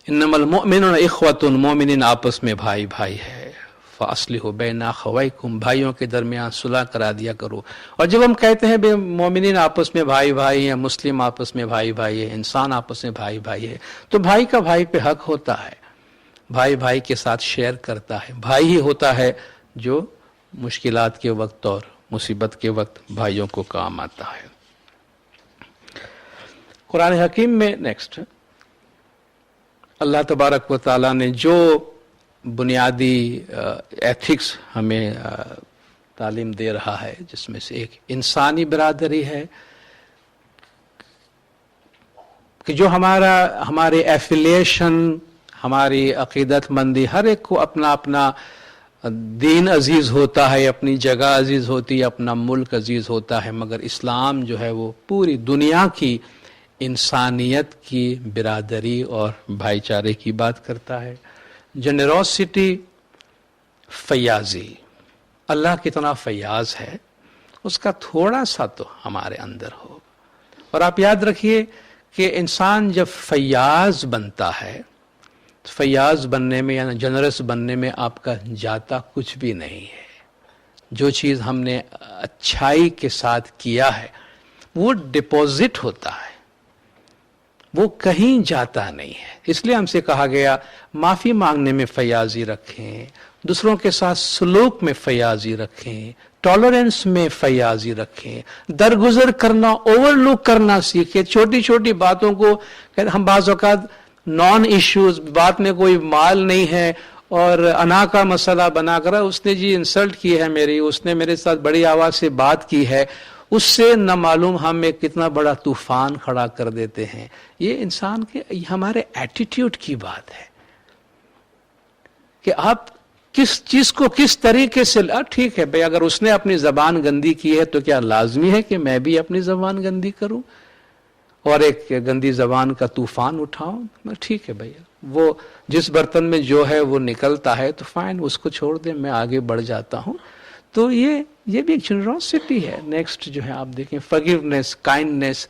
इन्नमल मुमिनून इख्वतुन, मोमिनीन आपस में भाई भाई है, फास्लिहु बैना अखवैकुम, भाइयों के दरमियान सुलह करा दिया करो। और जब हम कहते हैं बे मोमिनीन आपस में भाई भाई है, मुस्लिम आपस में भाई भाई है, इंसान आपस में भाई भाई है, तो भाई का भाई पे हक होता है, भाई भाई के साथ शेयर करता है। भाई ही होता है जो मुश्किलात के वक्त और मुसीबत के वक्त भाइयों को काम आता है। कुरान हकीम में नेक्स्ट, अल्लाह तबारक व ताला ने जो बुनियादी एथिक्स हमें तालीम दे रहा है, जिसमें से एक इंसानी बिरादरी है कि जो हमारे एफिलिएशन, हमारी अकीदतमंदी, हर एक को अपना अपना दीन अजीज होता है, अपनी जगह अजीज होती है, अपना मुल्क अजीज होता है, मगर इस्लाम जो है वो पूरी दुनिया की इंसानियत की बिरादरी और भाईचारे की बात करता है। जेनरोसिटी, फयाजी, अल्लाह कितना फयाज है उसका थोड़ा सा तो हमारे अंदर हो। और आप याद रखिए कि इंसान जब फयाज बनता है, फयाज बनने में या जनरस बनने में आपका जाता कुछ भी नहीं है। जो चीज़ हमने अच्छाई के साथ किया है वो डिपॉजिट होता है, वो कहीं जाता नहीं है। इसलिए हमसे कहा गया माफ़ी मांगने में फयाजी रखें, दूसरों के साथ सलूक में फयाजी रखें, टॉलरेंस में फयाजी रखें, दरगुजर करना, ओवरलुक करना सीखें। छोटी छोटी बातों को हम बाज़ औक़ात नॉन इश्यूज, बात में कोई माल नहीं है और अना का मसला बना कर, उसने जी इंसल्ट की है मेरी, उसने मेरे साथ बड़ी आवाज से बात की है, उससे न मालूम हम एक कितना बड़ा तूफान खड़ा कर देते हैं। ये इंसान के, हमारे एटीट्यूड की बात है कि आप کس چیز کو کس طریقے سے ٹھیک ہے بھائی، اگر اس نے اپنی زبان گندی کی ہے تو کیا لازمی ہے کہ میں بھی اپنی زبان گندی کروں اور ایک گندی زبان کا طوفان اٹھاؤں؟ ٹھیک ہے بھیا، وہ جس برتن میں جو ہے وہ نکلتا ہے تو فائن، اس کو چھوڑ دیں، میں آگے بڑھ جاتا ہوں. تو یہ بھی ایک جنراسٹی ہے. نیکسٹ جو ہے آپ دیکھیں فرگیونیس، کائنڈنیس،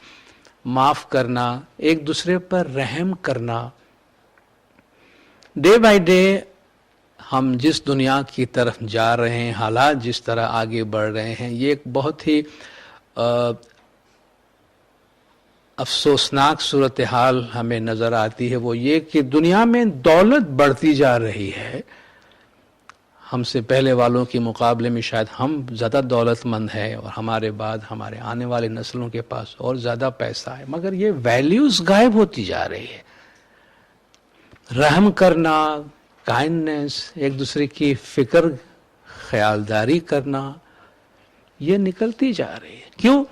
معاف کرنا، ایک دوسرے پر رحم کرنا. ڈے بائی ڈے ہم جس دنیا کی طرف جا رہے ہیں، حالات جس طرح آگے بڑھ رہے ہیں، یہ ایک بہت ہی افسوسناک صورتحال ہمیں نظر آتی ہے. وہ یہ کہ دنیا میں دولت بڑھتی جا رہی ہے. ہم سے پہلے والوں کے مقابلے میں شاید ہم زیادہ دولت مند ہیں، اور ہمارے بعد ہمارے آنے والے نسلوں کے پاس اور زیادہ پیسہ ہے، مگر یہ ویلیوز غائب ہوتی جا رہی ہے. رحم کرنا، کائنڈنس، ایک دوسرے کی فکر خیالداری کرنا، یہ نکلتی جا رہی ہے. کیوں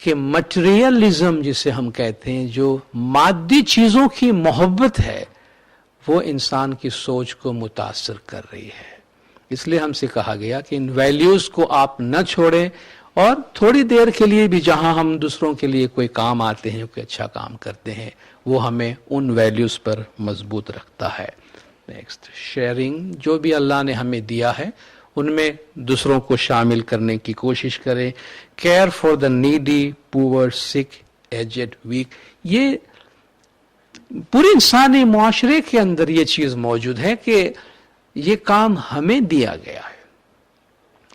کہ مٹیریلزم جسے ہم کہتے ہیں، جو مادی چیزوں کی محبت ہے، وہ انسان کی سوچ کو متاثر کر رہی ہے. اس لیے ہم سے کہا گیا کہ ان ویلیوز کو آپ نہ چھوڑیں، اور تھوڑی دیر کے لیے بھی جہاں ہم دوسروں کے لیے کوئی کام آتے ہیں، کوئی اچھا کام کرتے ہیں، وہ ہمیں ان ویلیوز پر مضبوط رکھتا ہے. نیکسٹ، شیئرنگ، جو بھی اللہ نے ہمیں دیا ہے ان میں دوسروں کو شامل کرنے کی کوشش کریں. کیئر فار دا نیڈی، پور، سک، ایجڈ، ویک. یہ پورے انسانی معاشرے کے اندر یہ چیز موجود ہے کہ یہ کام ہمیں دیا گیا ہے.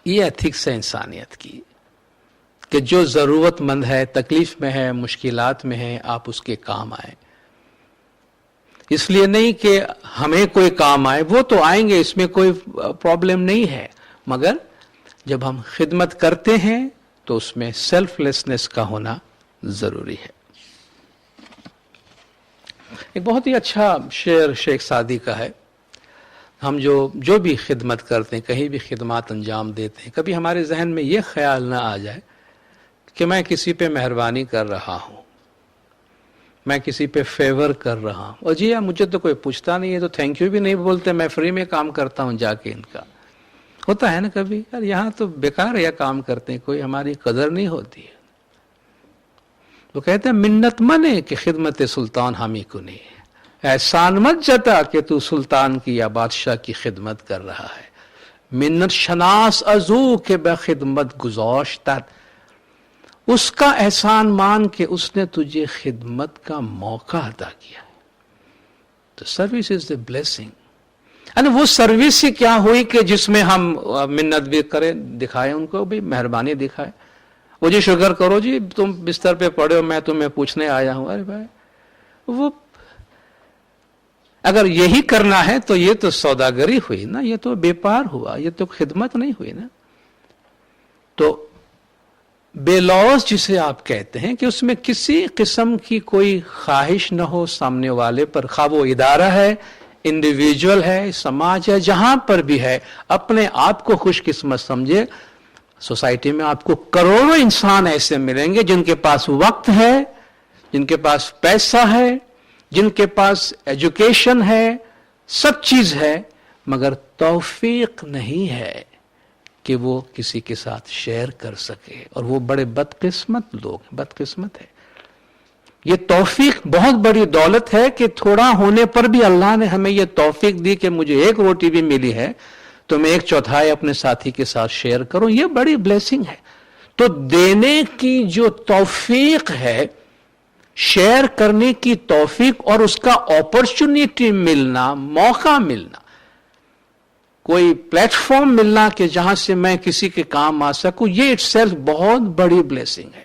یہ ایتھکس ہے انسانیت کی کہ جو ضرورت مند ہے، تکلیف میں ہے، مشکلات میں ہے، آپ اس کے کام آئیں. اس لیے نہیں کہ ہمیں کوئی کام آئے، وہ تو آئیں گے، اس میں کوئی پرابلم نہیں ہے، مگر جب ہم خدمت کرتے ہیں تو اس میں سیلف لیسنس کا ہونا ضروری ہے. ایک بہت ہی اچھا شعر شیخ سعدی کا ہے. ہم جو بھی خدمت کرتے ہیں، کہیں بھی خدمات انجام دیتے ہیں، کبھی ہمارے ذہن میں یہ خیال نہ آ جائے کہ میں کسی پہ مہربانی کر رہا ہوں، میں کسی پہ فیور کر رہا ہوں، اور جی مجھے تو کوئی پوچھتا نہیں ہے تو تھینک یو بھی نہیں بولتے، میں فری میں کام کرتا ہوں جا کے. ان کا ہوتا ہے نا کبھی، یار یہاں تو بیکار ہے کام کرتے ہیں، کوئی ہماری قدر نہیں ہوتی ہے. وہ کہتے ہیں منت منے کہ خدمت سلطان ہمیں کو نہیں، احسان مت جتا کہ تو سلطان کی یا بادشاہ کی خدمت کر رہا ہے. منت شناس ازو کہ بے خدمت گزاشتت، اس کا احسان مان کے اس نے تجھے خدمت کا موقع عطا کیا. تو سروس از دا بلیسنگ. وہ سروس ہی کیا ہوئی کہ جس میں ہم منت بھی کریں، دکھائیں ان کو بھی مہربانی دکھائیں. وہ جی شکر کرو جی، تم بستر پہ پڑے ہو، میں تمہیں پوچھنے آیا ہوں. ارے بھائی، وہ اگر یہی کرنا ہے تو یہ تو سوداگری ہوئی نا، یہ تو بیپار ہوا، یہ تو خدمت نہیں ہوئی نا. تو بے لوز جسے آپ کہتے ہیں کہ اس میں کسی قسم کی کوئی خواہش نہ ہو سامنے والے پر، خواہ وہ ادارہ ہے، انڈیویجول ہے، سماج ہے، جہاں پر بھی ہے، اپنے آپ کو خوش قسمت سمجھے. سوسائٹی میں آپ کو کروڑوں انسان ایسے ملیں گے جن کے پاس وقت ہے، جن کے پاس پیسہ ہے، جن کے پاس ایجوکیشن ہے، سب چیز ہے، مگر توفیق نہیں ہے کہ وہ کسی کے ساتھ شیئر کر سکے. اور وہ بڑے بدقسمت لوگ ہیں، بدقسمت ہے. یہ توفیق بہت بڑی دولت ہے کہ تھوڑا ہونے پر بھی اللہ نے ہمیں یہ توفیق دی کہ مجھے ایک روٹی بھی ملی ہے تو میں 1/4 اپنے ساتھی کے ساتھ شیئر کروں. یہ بڑی بلیسنگ ہے. تو دینے کی جو توفیق ہے، شیئر کرنے کی توفیق، اور اس کا اپرچونٹی ملنا، موقع ملنا، کوئی پلیٹ فارم ملنا کہ جہاں سے میں کسی کے کام آ سکوں، یہ اٹ سیلف بہت بڑی بلیسنگ ہے.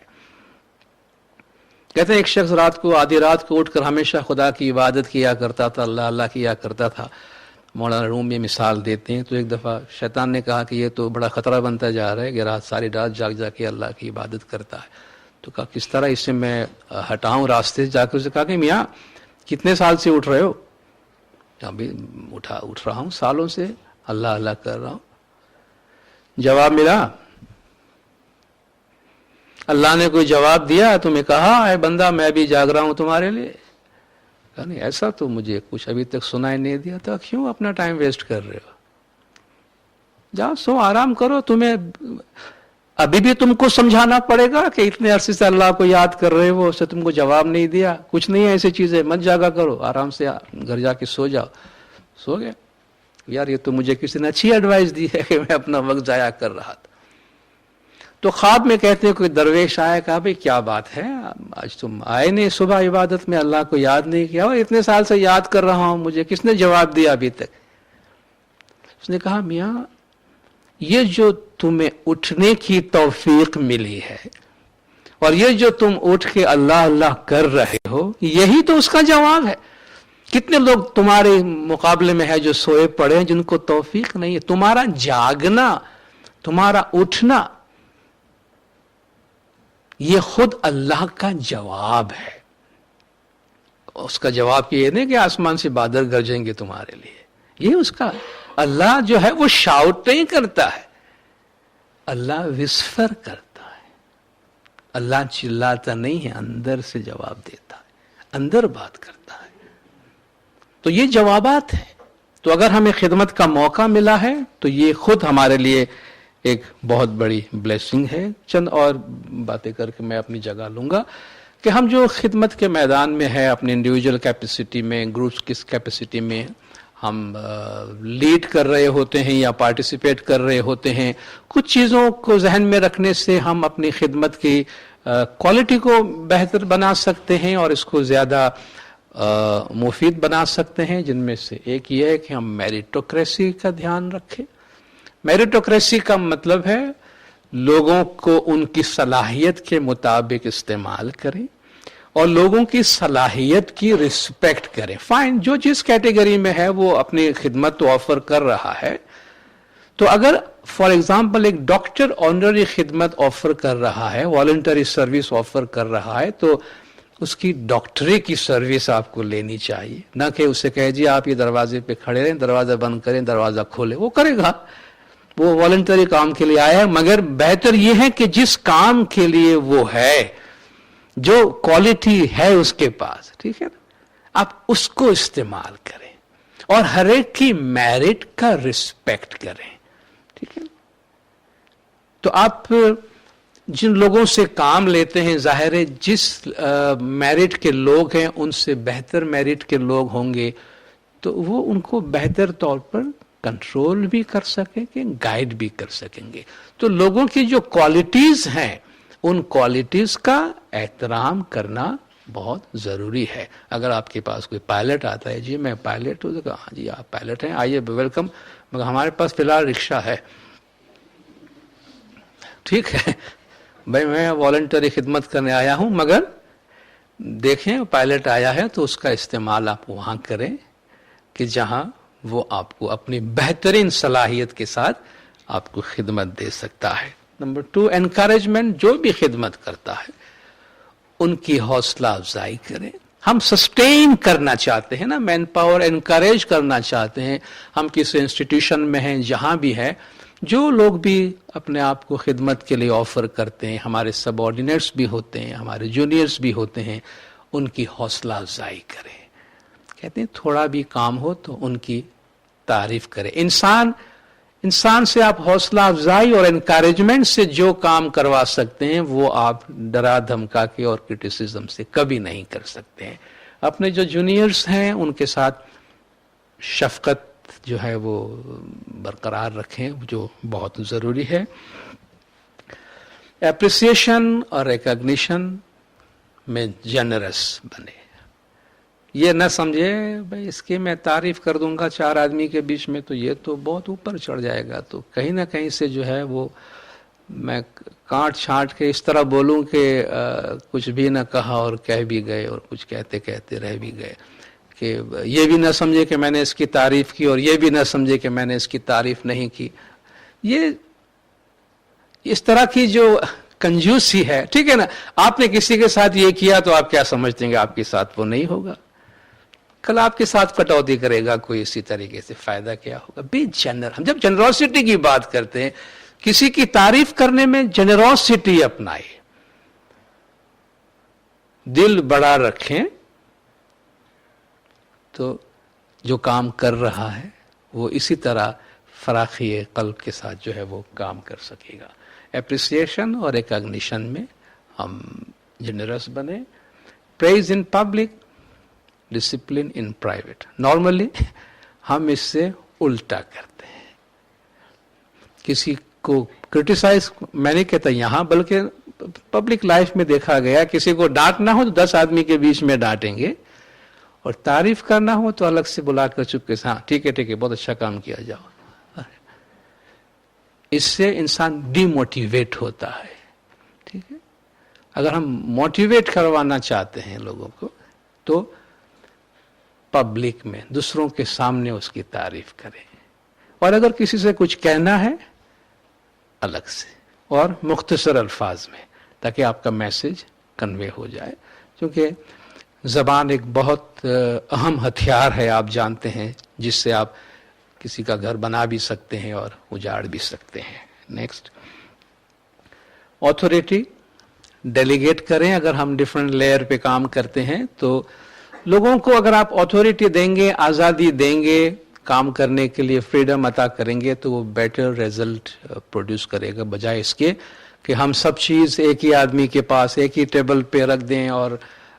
کہتے ہیں ایک شخص رات کو، آدھی رات کو اٹھ کر ہمیشہ خدا کی عبادت کیا کرتا تھا، اللہ اللہ کیا کرتا تھا. مولانا روم یہ مثال دیتے ہیں. تو ایک دفعہ شیطان نے کہا کہ یہ تو بڑا خطرہ بنتا جا رہا ہے کہ ساری رات جاگ کے اللہ کی عبادت کرتا ہے. تو کہا کس طرح اسے میں ہٹاؤں راستے سے. جا کے اسے کہا کہ میاں کتنے سال سے اٹھ رہے ہو؟ ابھی اٹھ رہا ہوں سالوں سے، اللہ اللہ کر رہا ہوں. جواب ملا؟ اللہ نے کوئی جواب دیا تمہیں؟ کہا اے بندہ میں بھی جاگ رہا ہوں تمہارے لیے. کہا نہیں، ایسا تو مجھے کچھ ابھی تک سنائی نہیں دیا. تھا کیوں اپنا ٹائم ویسٹ کر رہے ہو؟ जाओ सो आराम करो, तुम्हें अभी भी तुमको समझाना पड़ेगा कि इतने अरसे से अल्लाह को याद कर रहे हो, उससे तुमको जवाब नहीं दिया, कुछ नहीं है ऐसी चीजें, मत जागा करो, आराम से घर जाके सो जाओ। सो गया। यार ये तो मुझे किसी ने अच्छी एडवाइस दी है कि मैं अपना वक्त जाया कर रहा था। तो ख्वाब में कहते हैं कोई दरवेश आया, कहा भाई क्या बात है, आज तुम आए नहीं सुबह इबादत में, अल्लाह को याद नहीं किया, और इतने साल से याद कर रहा हूं, मुझे किसने जवाब दिया अभी तक? उसने कहा मियां, ये जो तुम्हें उठने की तौफीक मिली है और ये जो तुम उठ के अल्लाह अल्लाह कर रहे हो, यही तो उसका जवाब है। कितने लोग तुम्हारे मुकाबले में है जो सोए पड़े हैं, जिनको तौफीक नहीं है। तुम्हारा जागना, तुम्हारा उठना, ये खुद अल्लाह का जवाब है। उसका जवाब ये नहीं कि आसमान से बादल गरजेंगे तुम्हारे लिए, ये उसका, अल्लाह जो है वो शाउट नहीं करता है, अल्लाह विस्फर करता है। अल्लाह चिल्लाता नहीं है, अंदर से जवाब देता है, अंदर बात करता है। तो ये जवाबात है। तो अगर हमें खिदमत का मौका मिला है तो ये खुद हमारे लिए एक बहुत बड़ी ब्लेसिंग है। चंद और बातें करके मैं अपनी जगह लूंगा कि हम जो खिदमत के मैदान में है, अपने इंडिविजुअल कैपेसिटी में, ग्रुप्स की कैपेसिटी में हम लीड कर रहे होते हैं या पार्टिसिपेट कर रहे होते हैं, कुछ चीज़ों को जहन में रखने से हम अपनी खिदमत की क्वालिटी को बेहतर बना सकते हैं और इसको ज़्यादा मुफीद बना सकते हैं। जिनमें से एक ये है कि हम मेरिटोक्रेसी का ध्यान रखें। मेरिटोक्रेसी का मतलब है लोगों को उनकी सलाहियत के मुताबिक इस्तेमाल करें और लोगों की सलाहियत की रिस्पेक्ट करें। फाइन, जो जिस कैटेगरी में है वो अपनी खिदमत तो ऑफर कर रहा है। तो अगर फॉर एग्जाम्पल एक डॉक्टर ऑनररी खिदमत ऑफर कर रहा है, वॉलंटरी सर्विस ऑफर कर रहा है, तो उसकी डॉक्टरी की सर्विस आपको लेनी चाहिए, ना कि उसे कहे जी आप ये दरवाजे पे खड़े रहें, दरवाजा बंद करें, दरवाजा खोले। वो करेगा, वो वॉलंटरी काम के लिए आया है। मगर बेहतर ये है कि जिस काम के लिए वो है, जो क्वालिटी है उसके पास, ठीक है ना, आप उसको इस्तेमाल करें और हर एक की मेरिट का रिस्पेक्ट करें, ठीक है। तो आप जिन लोगों से काम लेते हैं, जाहिर है जिस मेरिट के लोग हैं उनसे बेहतर मेरिट के लोग होंगे, तो वो उनको बेहतर तौर पर कंट्रोल भी कर सकेंगे, गाइड भी कर सकेंगे। तो लोगों की जो क्वालिटीज हैं, उन क्वालिटीज का एहतराम करना बहुत जरूरी है। अगर आपके पास कोई पायलट आता है, जी मैं पायलट हूँ, तो हाँ जी आप पायलट हैं, आइए वेलकम, मगर हमारे पास फिलहाल रिक्शा है, ठीक है भाई, मैं वॉलंटरी खिदमत करने आया हूं, मगर देखें पायलट आया है तो उसका इस्तेमाल आप वहां करें कि जहां वो आपको अपनी बेहतरीन सलाहियत के साथ आपको खिदमत दे सकता है। Number 2, encouragement. जो भी खिदमत करता है उनकी हौसला अफजाई करें। हम सस्टेन करना चाहते हैं ना, मैन पावर एनकरेज करना चाहते हैं। हम किसी इंस्टीट्यूशन में हैं, जहां भी है, जो लोग भी अपने आप को खिदमत के लिए ऑफर करते हैं, हमारे सबऑर्डिनेट्स भी होते हैं, हमारे जूनियर्स भी होते हैं, उनकी हौसला अफजाई करें। कहते हैं थोड़ा भी काम हो तो उनकी तारीफ करें। इंसान से आप हौसला अफजाई और एनकरेजमेंट से जो काम करवा सकते हैं वो आप डरा धमका के और क्रिटिसिज्म से कभी नहीं कर सकते हैं। अपने जो जूनियर्स हैं उनके साथ शफकत जो है वो बरकरार रखें, जो बहुत ज़रूरी है। एप्रिसिएशन और रिकॉग्निशन में जनरस बने। ये न समझे भाई इसकी मैं तारीफ कर दूंगा 4 आदमी के बीच में तो ये तो बहुत ऊपर चढ़ जाएगा, तो कहीं ना कहीं से जो है वो मैं काट छांट के इस तरह बोलूं कि कुछ भी न कहा और कह भी गए और कुछ कहते कहते रह भी गए, कि ये भी ना समझे कि मैंने इसकी तारीफ की और ये भी ना समझे कि मैंने इसकी तारीफ नहीं की। ये इस तरह की जो कंजूसी है, ठीक है ना, आपने किसी के साथ ये किया तो आप क्या समझते हैं आपके साथ वो नहीं होगा, कल आपके साथ कटौती करेगा कोई, इसी तरीके से फायदा क्या होगा। Be general. हम जब जनरोसिटी की बात करते हैं, किसी की तारीफ करने में जनरोसिटी अपनाए, दिल बड़ा रखें, तो जो काम कर रहा है वो इसी तरह फराखी कल्ब के साथ जो है वो काम कर सकेगा। एप्रिसिएशन और रिकॉग्निशन में हम जनरस बने। Praise in public, discipline in private. Normally हम इससे उल्टा करते हैं। किसी को क्रिटिसाइज, मैंने कहता यहाँ, बल्कि पब्लिक लाइफ में देखा गया, किसी को डांटना हो तो 10 आदमी के बीच में डांटेंगे, और तारीफ करना हो तो अलग से बुलाकर चुपके से, हाँ ठीक है बहुत अच्छा काम किया, जाओ। इससे इंसान डिमोटिवेट होता है। ठीक है, अगर हम मोटिवेट करवाना चाहते हैं लोगों को तो पब्लिक में, दूसरों के सामने उसकी तारीफ करें, और अगर किसी से कुछ कहना है अलग से और मुख्तसर अल्फाज में, ताकि आपका मैसेज कन्वे हो जाए। क्योंकि ज़बान एक बहुत अहम हथियार है, आप जानते हैं, जिससे आप किसी का घर बना भी सकते हैं और उजाड़ भी सकते हैं। नेक्स्ट, ऑथोरिटी डेलीगेट करें। अगर हम डिफरेंट लेयर पे काम करते हैं तो लोगों को अगर आप ऑथोरिटी देंगे, आज़ादी देंगे, काम करने के लिए फ्रीडम अता करेंगे, तो वो बेटर रिजल्ट प्रोड्यूस करेगा, बजाय इसके कि हम सब चीज़ एक ही आदमी के पास एक ही टेबल पे रख दें और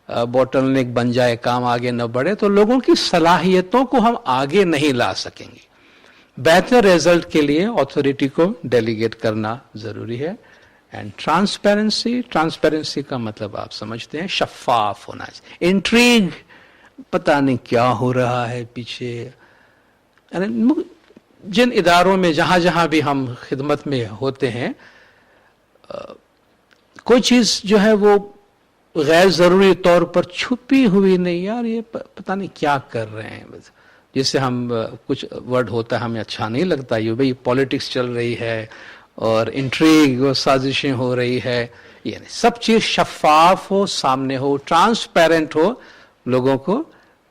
बॉटल नेक बन जाए, काम आगे न बढ़े, तो लोगों की सलाहियतों को हम आगे नहीं ला सकेंगे। बेहतर रिजल्ट के लिए अथॉरिटी को डेलीगेट करना जरूरी है। एंड ट्रांसपेरेंसी, ट्रांसपेरेंसी का मतलब आप समझते हैं, शफाफ होना चाहिए। इंट्रीग, पता नहीं क्या हो रहा है पीछे। जिन इदारों में जहां जहां भी हम खिदमत में होते हैं, कोई चीज जो है वो गैर जरूरी तौर पर छुपी हुई नहीं, यार ये पता नहीं क्या कर रहे हैं, बस जिससे हम कुछ वर्ड होता है हमें अच्छा नहीं लगता, ये भाई पॉलिटिक्स चल रही है और इंट्रीग और साजिशें हो रही है, ये नहीं। सब चीज शफाफ हो, सामने हो, ट्रांसपेरेंट हो, लोगों को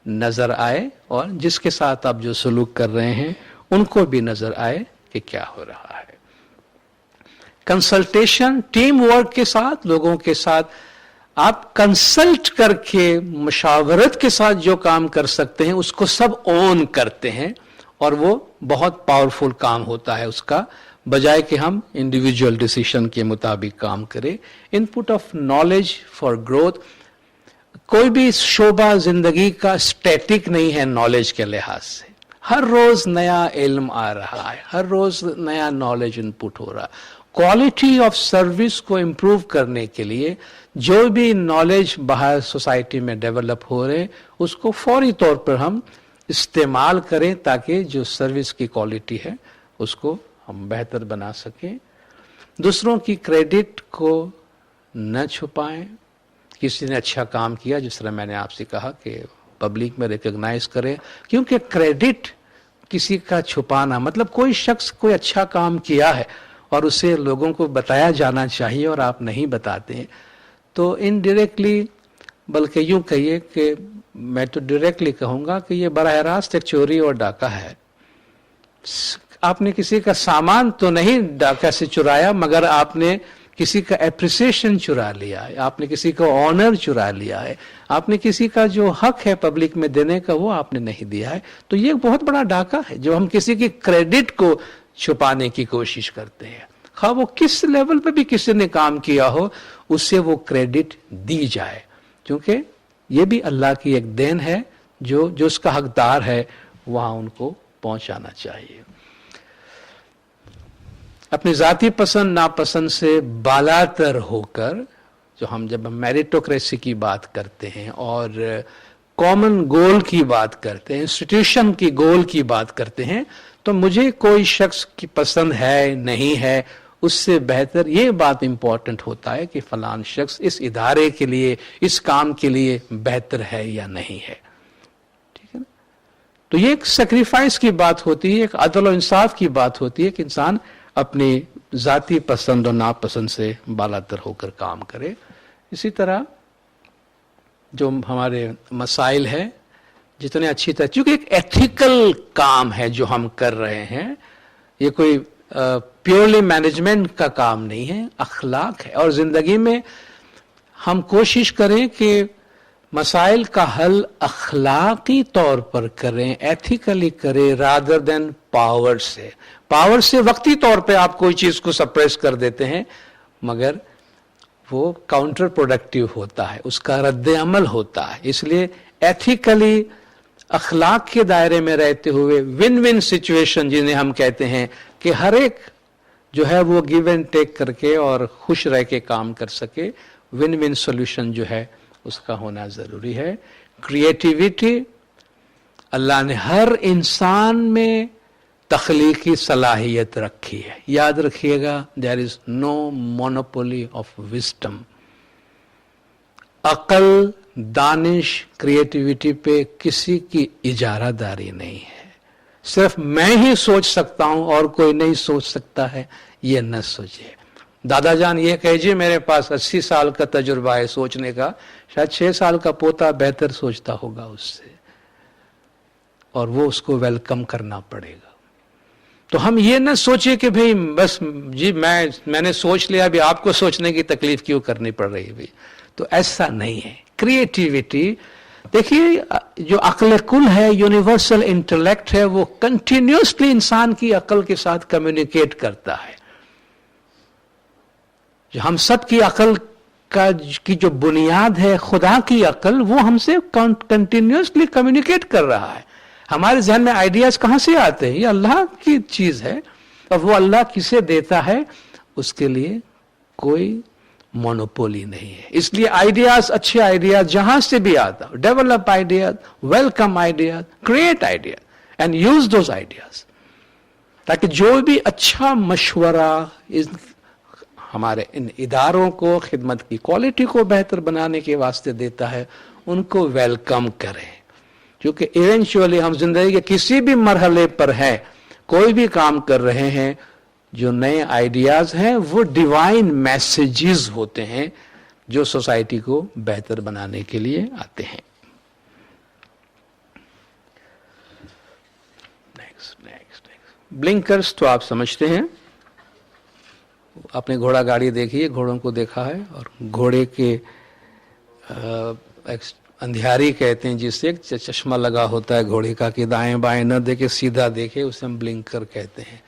नजर आए, और जिसके साथ आप जो सलूक कर रहे हैं उनको भी नजर आए कि क्या हो रहा है। कंसल्टेशन, टीम वर्क के साथ, लोगों के साथ आप कंसल्ट करके मुशावरत के साथ जो काम कर सकते हैं उसको सब ओन करते हैं, और वो बहुत पावरफुल काम होता है उसका, बजाय कि हम इंडिविजुअल डिसीजन के मुताबिक काम करें। Input of knowledge for growth, कोई भी शोबा जिंदगी का स्टैटिक नहीं है नॉलेज के लिहाज से। हर रोज नया इल्म आ रहा है, हर रोज नया नॉलेज इनपुट हो रहा है। क्वालिटी ऑफ सर्विस को इम्प्रूव करने के लिए जो भी नॉलेज बाहर सोसाइटी में डेवलप हो रहे, उसको फौरी तौर पर हम इस्तेमाल करें, ताकि जो सर्विस की क्वालिटी है उसको हम बेहतर बना सकें। दूसरों की क्रेडिट को न छुपाएं। किसी ने अच्छा काम किया, जिस तरह मैंने आपसे कहा कि पब्लिक में रिकॉग्नाइज करें, क्योंकि क्रेडिट किसी का छुपाना, मतलब कोई शख्स कोई अच्छा काम किया है और उसे लोगों को बताया जाना चाहिए और आप नहीं बताते हैं, तो इनडायरेक्टली, बल्कि यूं कहिए कि मैं तो डायरेक्टली कहूंगा कि ये बराह रास्त एक चोरी और डाका है। आपने किसी का सामान तो नहीं डाका से चुराया, मगर आपने किसी का एप्रिसिएशन चुरा लिया है, आपने किसी का ऑनर चुरा लिया है, आपने किसी का जो हक है पब्लिक में देने का वो आपने नहीं दिया है। तो ये बहुत बड़ा डाका है, जो हम किसी की क्रेडिट को छुपाने की कोशिश करते हैं। खा वो किस लेवल पे भी किसी ने काम किया हो, उससे वो क्रेडिट दी जाए, क्योंकि ये भी अल्लाह की एक देन है, जो उसका हकदार है वहां उनको पहुंचाना चाहिए। अपनी जाति पसंद नापसंद से बालातर होकर, जो हम जब मेरिटोक्रेसी की बात करते हैं और कॉमन गोल की बात करते हैं, इंस्टीट्यूशन की गोल की बात करते हैं, तो मुझे कोई शख्स की पसंद है नहीं है, उससे बेहतर ये बात इंपॉर्टेंट होता है कि फलान शख्स इस इदारे के लिए, इस काम के लिए बेहतर है या नहीं है। ठीक है ना? तो ये एक सेक्रीफाइस की बात होती है, एक अदल और इंसाफ की बात होती है कि इंसान अपनी जाति पसंद और नापसंद से बालातर होकर काम करे। इसी तरह जो हमारे मसाइल है, जितने अच्छी तरह, क्योंकि एक एथिकल काम है जो हम कर रहे हैं, ये कोई प्योरली मैनेजमेंट का काम नहीं है, अखलाक है। और जिंदगी में हम कोशिश करें कि मसाइल का हल अखलाकी तौर पर करें, एथिकली करें, रादर देन पावर से। पावर से वक्ती तौर पे आप कोई चीज को सप्रेस कर देते हैं, मगर वो काउंटर प्रोडक्टिव होता है, उसका रद्द अमल होता है। इसलिए एथिकली अखलाक के दायरे में रहते हुए विन विन सिचुएशन जिन्हें हम कहते हैं कि हर एक जो है वो गिव एंड टेक करके और खुश रह के काम कर सके, विन विन सोल्यूशन जो है उसका होना जरूरी है। क्रिएटिविटी, अल्लाह ने हर इंसान में तख्लीकी सलाहियत रखी है। याद रखिएगा, there is no monopoly of wisdom. अकल, दानिश, क्रिएटिविटी पे किसी की इजारादारी नहीं है। सिर्फ मैं ही सोच सकता हूं और कोई नहीं सोच सकता है, ये न सोचिए। दादा जान ये कहिए मेरे पास 80 साल का तजुर्बा है सोचने का, शायद 6 साल का पोता बेहतर सोचता होगा उससे, और वो उसको वेलकम करना पड़ेगा। तो हम ये न सोचिए कि भाई बस जी मैंने सोच लिया, अभी आपको सोचने की तकलीफ क्यों करनी पड़ रही है भाई। तो ऐसा नहीं है। क्रिएटिविटी, देखिए जो अक्ल कुल है, यूनिवर्सल इंटेलेक्ट है, वो कंटिन्यूसली इंसान की अकल के साथ कम्युनिकेट करता है। जो हम सब की अकल की जो बुनियाद है, खुदा की अकल, वो हमसे कंटिन्यूसली कम्युनिकेट कर रहा है। हमारे जहन में आइडियाज कहां से आते हैं? ये अल्लाह की चीज है, और वो अल्लाह किसे देता है उसके लिए कोई मोनोपोली नहीं है। इसलिए आइडियाज, अच्छे आइडियाज जहां से भी आता, develop ideas, welcome ideas, create ideas and use those ideas, ताकि जो भी अच्छा मशवरा हमारे इन इदारों को खिदमत की क्वालिटी को बेहतर बनाने के वास्ते देता है, उनको वेलकम करें। क्योंकि इवेंचुअली हम जिंदगी के किसी भी मरहले पर हैं, कोई भी काम कर रहे हैं, जो नए आइडियाज हैं वो डिवाइन मैसेजेस होते हैं जो सोसाइटी को बेहतर बनाने के लिए आते हैं। नेक्स्ट ब्लिंकर्स तो आप समझते हैं। अपने घोड़ा गाड़ी देखिए, घोड़ों को देखा है, और घोड़े के अंधियारी कहते हैं जिससे एक चश्मा लगा होता है घोड़े का कि दाएं बाएं न देखे, सीधा देखे, उसे हम ब्लिंकर कहते हैं।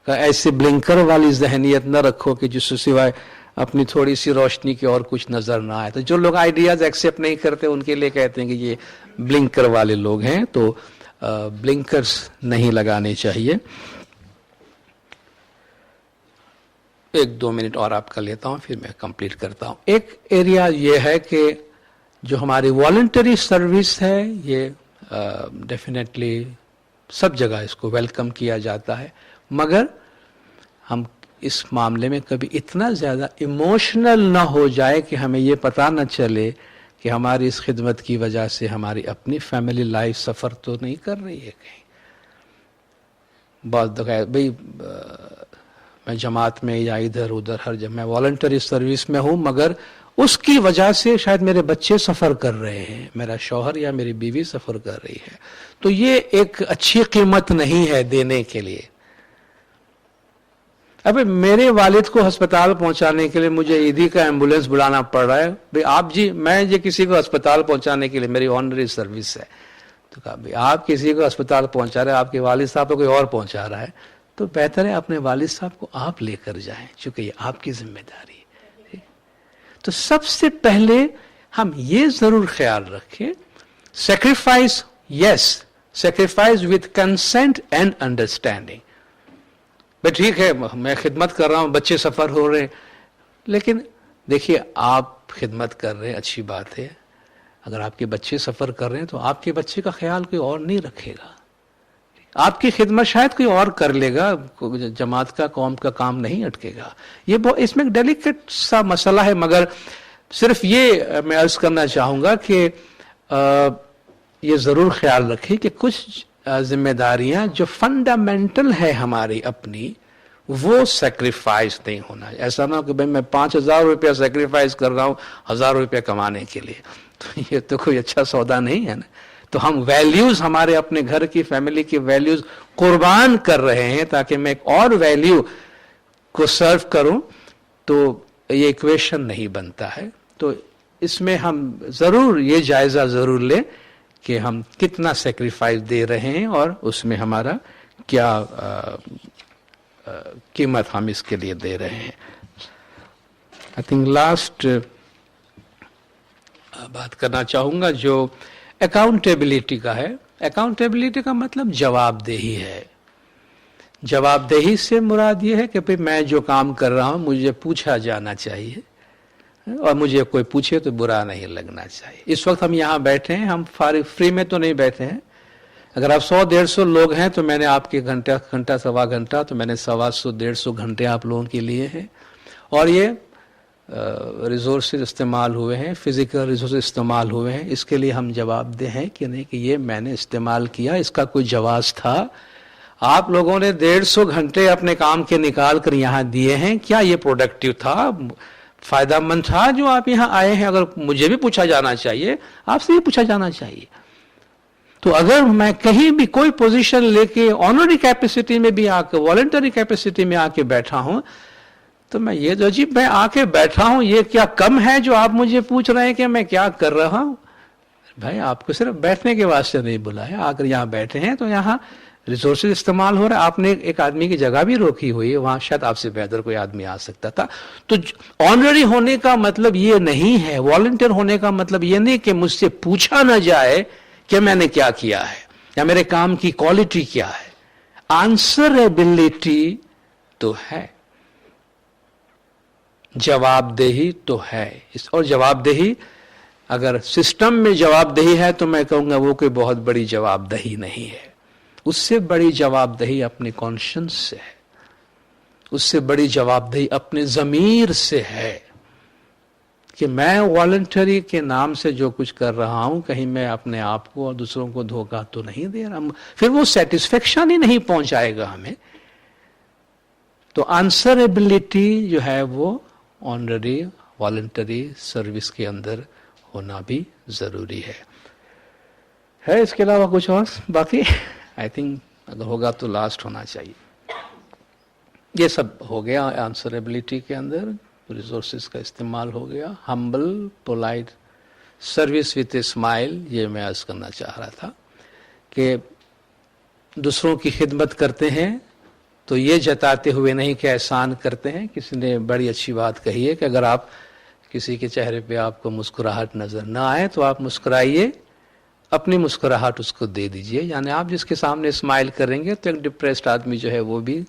ऐसे ब्लिंकर वाली जहनियत न रखो कि जिससे सिवाय अपनी थोड़ी सी रोशनी की और कुछ नजर ना आए। तो जो लोग आइडियाज एक्सेप्ट नहीं करते उनके लिए कहते हैं कि ये ब्लिंकर वाले लोग हैं। तो ब्लिंकर्स नहीं लगाने चाहिए। 1-2 मिनट और आपका लेता हूं, फिर मैं कंप्लीट करता हूं। एक एरिया ये है कि जो हमारी वॉलंटरी सर्विस है, ये डेफिनेटली सब जगह इसको वेलकम किया जाता है, मगर हम इस मामले में कभी इतना ज़्यादा इमोशनल ना हो जाए कि हमें ये पता न चले कि हमारी इस खिदमत की वजह से हमारी अपनी फैमिली लाइफ सफ़र तो नहीं कर रही है कहीं। बहुत दफ़ा भाई मैं जमात में या इधर उधर हर जगह मैं वॉलंटरी सर्विस में हूँ, मगर उसकी वजह से शायद मेरे बच्चे सफ़र कर रहे हैं, मेरा शौहर या मेरी बीवी सफ़र कर रही है। तो ये एक अच्छी कीमत नहीं है देने के लिए। अबे मेरे वालिद को अस्पताल पहुंचाने के लिए मुझे ईदी का एम्बुलेंस बुलाना पड़ रहा है, भाई आप जी, मैं ये किसी को अस्पताल पहुंचाने के लिए मेरी ऑनरी सर्विस है। तो कहा भाई आप किसी को अस्पताल पहुंचा रहे हैं, आपके वालिद साहब को कोई और पहुंचा रहा है, तो बेहतर है अपने वालिद साहब को आप लेकर जाएं, क्योंकि ये आपकी जिम्मेदारी है। तो सबसे पहले हम ये जरूर ख्याल रखें, sacrifice, yes, sacrifice with consent and understanding. भाई ठीक है, मैं खिदमत कर रहा हूं, बच्चे सफर हो रहे हैं, लेकिन देखिए आप खिदमत कर रहे हैं, अच्छी बात है। अगर आपके बच्चे सफर कर रहे हैं तो आपके बच्चे का ख्याल कोई और नहीं रखेगा, आपकी खिदमत शायद कोई और कर लेगा, जमात का कौम का काम नहीं अटकेगा। ये बहुत इसमें एक डेलिकेट सा मसला है, मगर सिर्फ ये मैं अर्ज करना चाहूंगा कि ये जरूर ख्याल रखें कि कुछ जिम्मेदारियां जो फंडामेंटल है हमारी अपनी, वो सेक्रीफाइस नहीं होना। ऐसा ना हो कि भाई मैं 5,000 रुपया सेक्रीफाइस कर रहा हूं 1,000 रुपया कमाने के लिए, तो ये तो कोई अच्छा सौदा नहीं है ना। तो हम वैल्यूज, हमारे अपने घर की फैमिली की वैल्यूज कुर्बान कर रहे हैं ताकि मैं एक और वैल्यू को सर्व करूं, तो ये इक्वेशन नहीं बनता है। तो इसमें हम जरूर ये जायजा जरूर लें कि हम कितना सेक्रीफाइस दे रहे हैं और उसमें हमारा क्या कीमत हम इसके लिए दे रहे हैं। आई थिंक लास्ट बात करना चाहूँगा जो अकाउंटेबिलिटी का है। अकाउंटेबिलिटी का मतलब जवाबदेही है। जवाबदेही से मुराद ये है कि भाई मैं जो काम कर रहा हूँ मुझे पूछा जाना चाहिए और मुझे कोई पूछे तो बुरा नहीं लगना चाहिए। इस वक्त हम यहाँ बैठे हैं, हम फ्री में तो नहीं बैठे हैं। अगर आप 100-150 लोग हैं तो मैंने आपके घंटा सवा घंटा तो मैंने 125-150 घंटे आप लोगों के लिए हैं। और ये रिसोर्सेज इस्तेमाल हुए हैं, फिजिकल रिसोर्सेज इस्तेमाल हुए हैं, इसके लिए हम जवाबदेह हैं कि नहीं कि ये मैंने इस्तेमाल किया, इसका कोई जवाब था। आप लोगों ने 150 घंटे अपने काम के निकाल कर यहाँ दिए हैं, क्या ये प्रोडक्टिव था, फायदा मंद था जो आप यहाँ आए हैं? अगर मुझे भी पूछा जाना चाहिए, आपसे भी पूछा जाना चाहिए। तो अगर मैं कहीं भी कोई पोजीशन लेके ऑनरी कैपेसिटी में भी आके, वॉलंटरी कैपेसिटी में आके बैठा हूं, तो मैं ये जो जी मैं आके बैठा हूं, ये क्या कम है जो आप मुझे पूछ रहे हैं कि मैं क्या कर रहा हूं? भाई आपको सिर्फ बैठने के वास्ते नहीं बुलाया, आकर यहाँ बैठे हैं तो यहाँ रिसोर्सेज इस्तेमाल हो रहा है। आपने एक आदमी की जगह भी रोकी हुई है, वहां शायद आपसे बेहतर कोई आदमी आ सकता था। तो ऑनरी होने का मतलब ये नहीं है, वॉलंटियर होने का मतलब ये नहीं कि मुझसे पूछा ना जाए कि मैंने क्या किया है या मेरे काम की क्वालिटी क्या है। आंसरेबिलिटी तो है, जवाबदेही तो है। और जवाबदेही, अगर सिस्टम में जवाबदेही है तो मैं कहूंगा वो कोई बहुत बड़ी जवाबदेही नहीं है। उससे बड़ी जवाबदेही अपने कॉन्शियंस से है, उससे बड़ी जवाबदेही अपने ज़मीर से है कि मैं वॉलंटरी के नाम से जो कुछ कर रहा हूं, कहीं मैं अपने आप को और दूसरों को धोखा तो नहीं दे रहा। फिर वो सेटिस्फेक्शन ही नहीं पहुंचाएगा हमें। तो आंसरेबिलिटी जो है वो ऑनरी वॉलंटरी सर्विस के अंदर होना भी जरूरी है। इसके अलावा कुछ और बाकी? आई थिंक अगर होगा तो लास्ट होना चाहिए। ये सब हो गया आंसरेबिलिटी के अंदर, रिसोर्सेज का इस्तेमाल हो गया। Humble polite service with a smile, ये मैं अर्ज करना चाह रहा था कि दूसरों की खिदमत करते हैं तो ये जताते हुए नहीं कि एहसान करते हैं। किसी ने बड़ी अच्छी बात कही है कि अगर आप किसी के चेहरे पे आपको मुस्कुराहट नजर ना आए तो आप मुस्कुराइए, अपनी मुस्कुराहट उसको दे दीजिए। यानी आप जिसके सामने स्माइल करेंगे तो एक डिप्रेस्ड आदमी जो है वो भी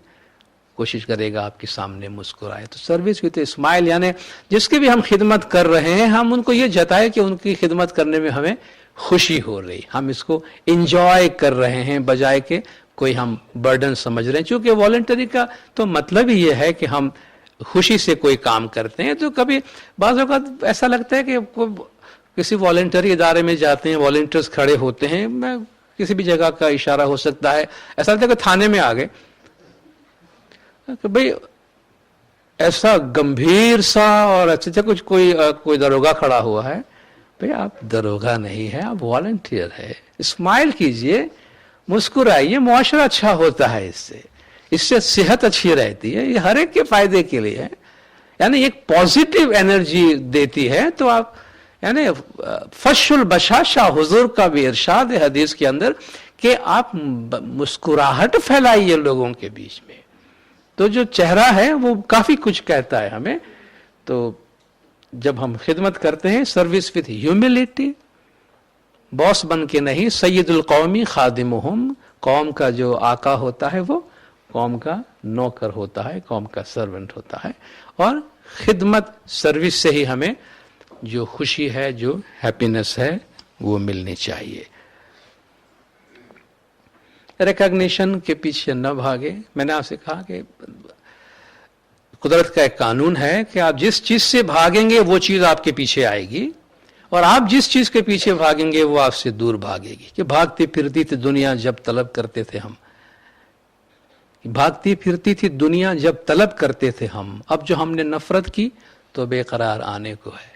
कोशिश करेगा आपके सामने मुस्कुराए। तो सर्विस विद ए स्माइल, यानी जिसकी भी हम खिदमत कर रहे हैं, हम उनको ये जताए कि उनकी खिदमत करने में हमें खुशी हो रही, हम इसको इंजॉय कर रहे हैं, बजाय के कोई हम बर्डन समझ रहे हैं। क्योंकि वॉलंटरी का तो मतलब ही ये है कि हम खुशी से कोई काम करते हैं। तो कभी बाज़ औक़ात ऐसा लगता है कि किसी वॉलंटरी इदारे में जाते हैं, वॉलंटियर्स खड़े होते हैं, मैं किसी भी जगह का इशारा हो सकता है, ऐसा लगता है कि थाने में आ गए कि भाई ऐसा गंभीर सा और अच्छे से कुछ कोई दरोगा खड़ा हुआ है। भाई आप दरोगा नहीं है, आप वॉलंटियर है। स्माइल कीजिए, मुस्कुराइए, मुआशरा अच्छा होता है इससे सेहत अच्छी रहती है, ये हर एक के फायदे के लिए है। यानी एक पॉजिटिव एनर्जी देती है। तो आप यानी फशुल बशाशा, हुजूर का भी इरशाद है हदीस के अंदर कि आप मुस्कुराहट फैलाइए लोगों के बीच में। तो जो चेहरा है वो काफी कुछ कहता है हमें। तो जब हम खिदमत करते हैं, सर्विस विथ ह्यूमिलिटी, बॉस बन के नहीं, सैयदुल कौमी खादिमुहुम, कौम का जो आका होता है वो कौम का नौकर होता है, कौम का सर्वेंट होता है। और खिदमत सर्विस से ही हमें जो खुशी है, जो हैप्पीनेस है, वो मिलनी चाहिए। रिकॉग्निशन के पीछे न भागे। मैंने आपसे कहा कि कुदरत का एक कानून है कि आप जिस चीज से भागेंगे वो चीज आपके पीछे आएगी, और आप जिस चीज के पीछे भागेंगे वो आपसे दूर भागेगी। कि भागती फिरती थी दुनिया जब तलब करते थे हम, भागती फिरती थी दुनिया जब तलब करते थे हम, अब जो हमने नफरत की तो बेकरार आने को है।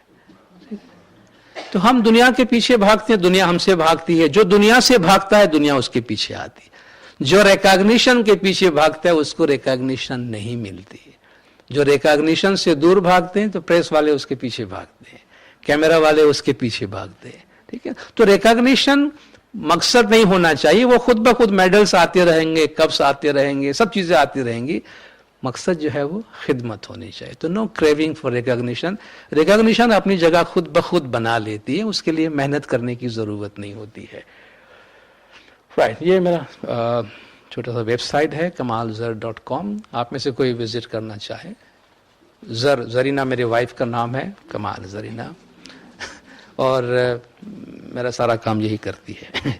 तो हम दुनिया के पीछे भागते हैं, दुनिया हमसे भागती है। जो दुनिया से भागता है दुनिया उसके पीछे आती है। जो रिकॉग्निशन के पीछे भागता है उसको रिकॉग्निशन नहीं मिलती है। जो रिकॉग्निशन से दूर भागते हैं तो प्रेस वाले उसके पीछे भागते हैं, कैमरा वाले उसके पीछे भागते हैं। ठीक है, तो रिकॉग्निशन मकसद नहीं होना चाहिए। वो खुद ब खुद मेडल्स आते रहेंगे, कप्स आते रहेंगे, सब चीजें आती रहेंगी, مقصد جو ہے وہ خدمت ہونی چاہیے. تو نو کریونگ فار ریکگنیشن. ریکگنیشن اپنی جگہ خود بخود بنا لیتی ہے, اس کے لیے محنت کرنے کی ضرورت نہیں ہوتی ہے. رائٹ, یہ میرا چھوٹا سا ویب سائٹ ہے kamalzar.com. آپ میں سے کوئی وزٹ کرنا چاہے. زرینہ میری وائف کا نام ہے, کمال زرینہ, اور میرا سارا کام یہی کرتی ہے.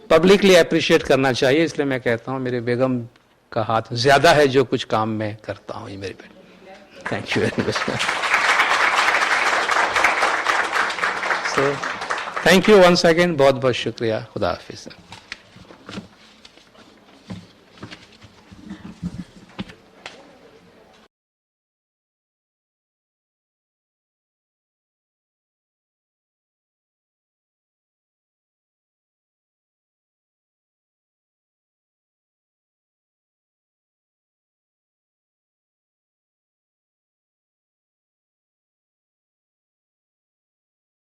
پبلکلی اپریشیٹ کرنا چاہیے, اس لیے میں کہتا ہوں میرے بیگم کا ہاتھ زیادہ ہے جو کچھ کام میں کرتا ہوں. یہ میری بیٹی. Thank you very much. So thank you once again, بہت بہت شکریہ. خدا حافظ.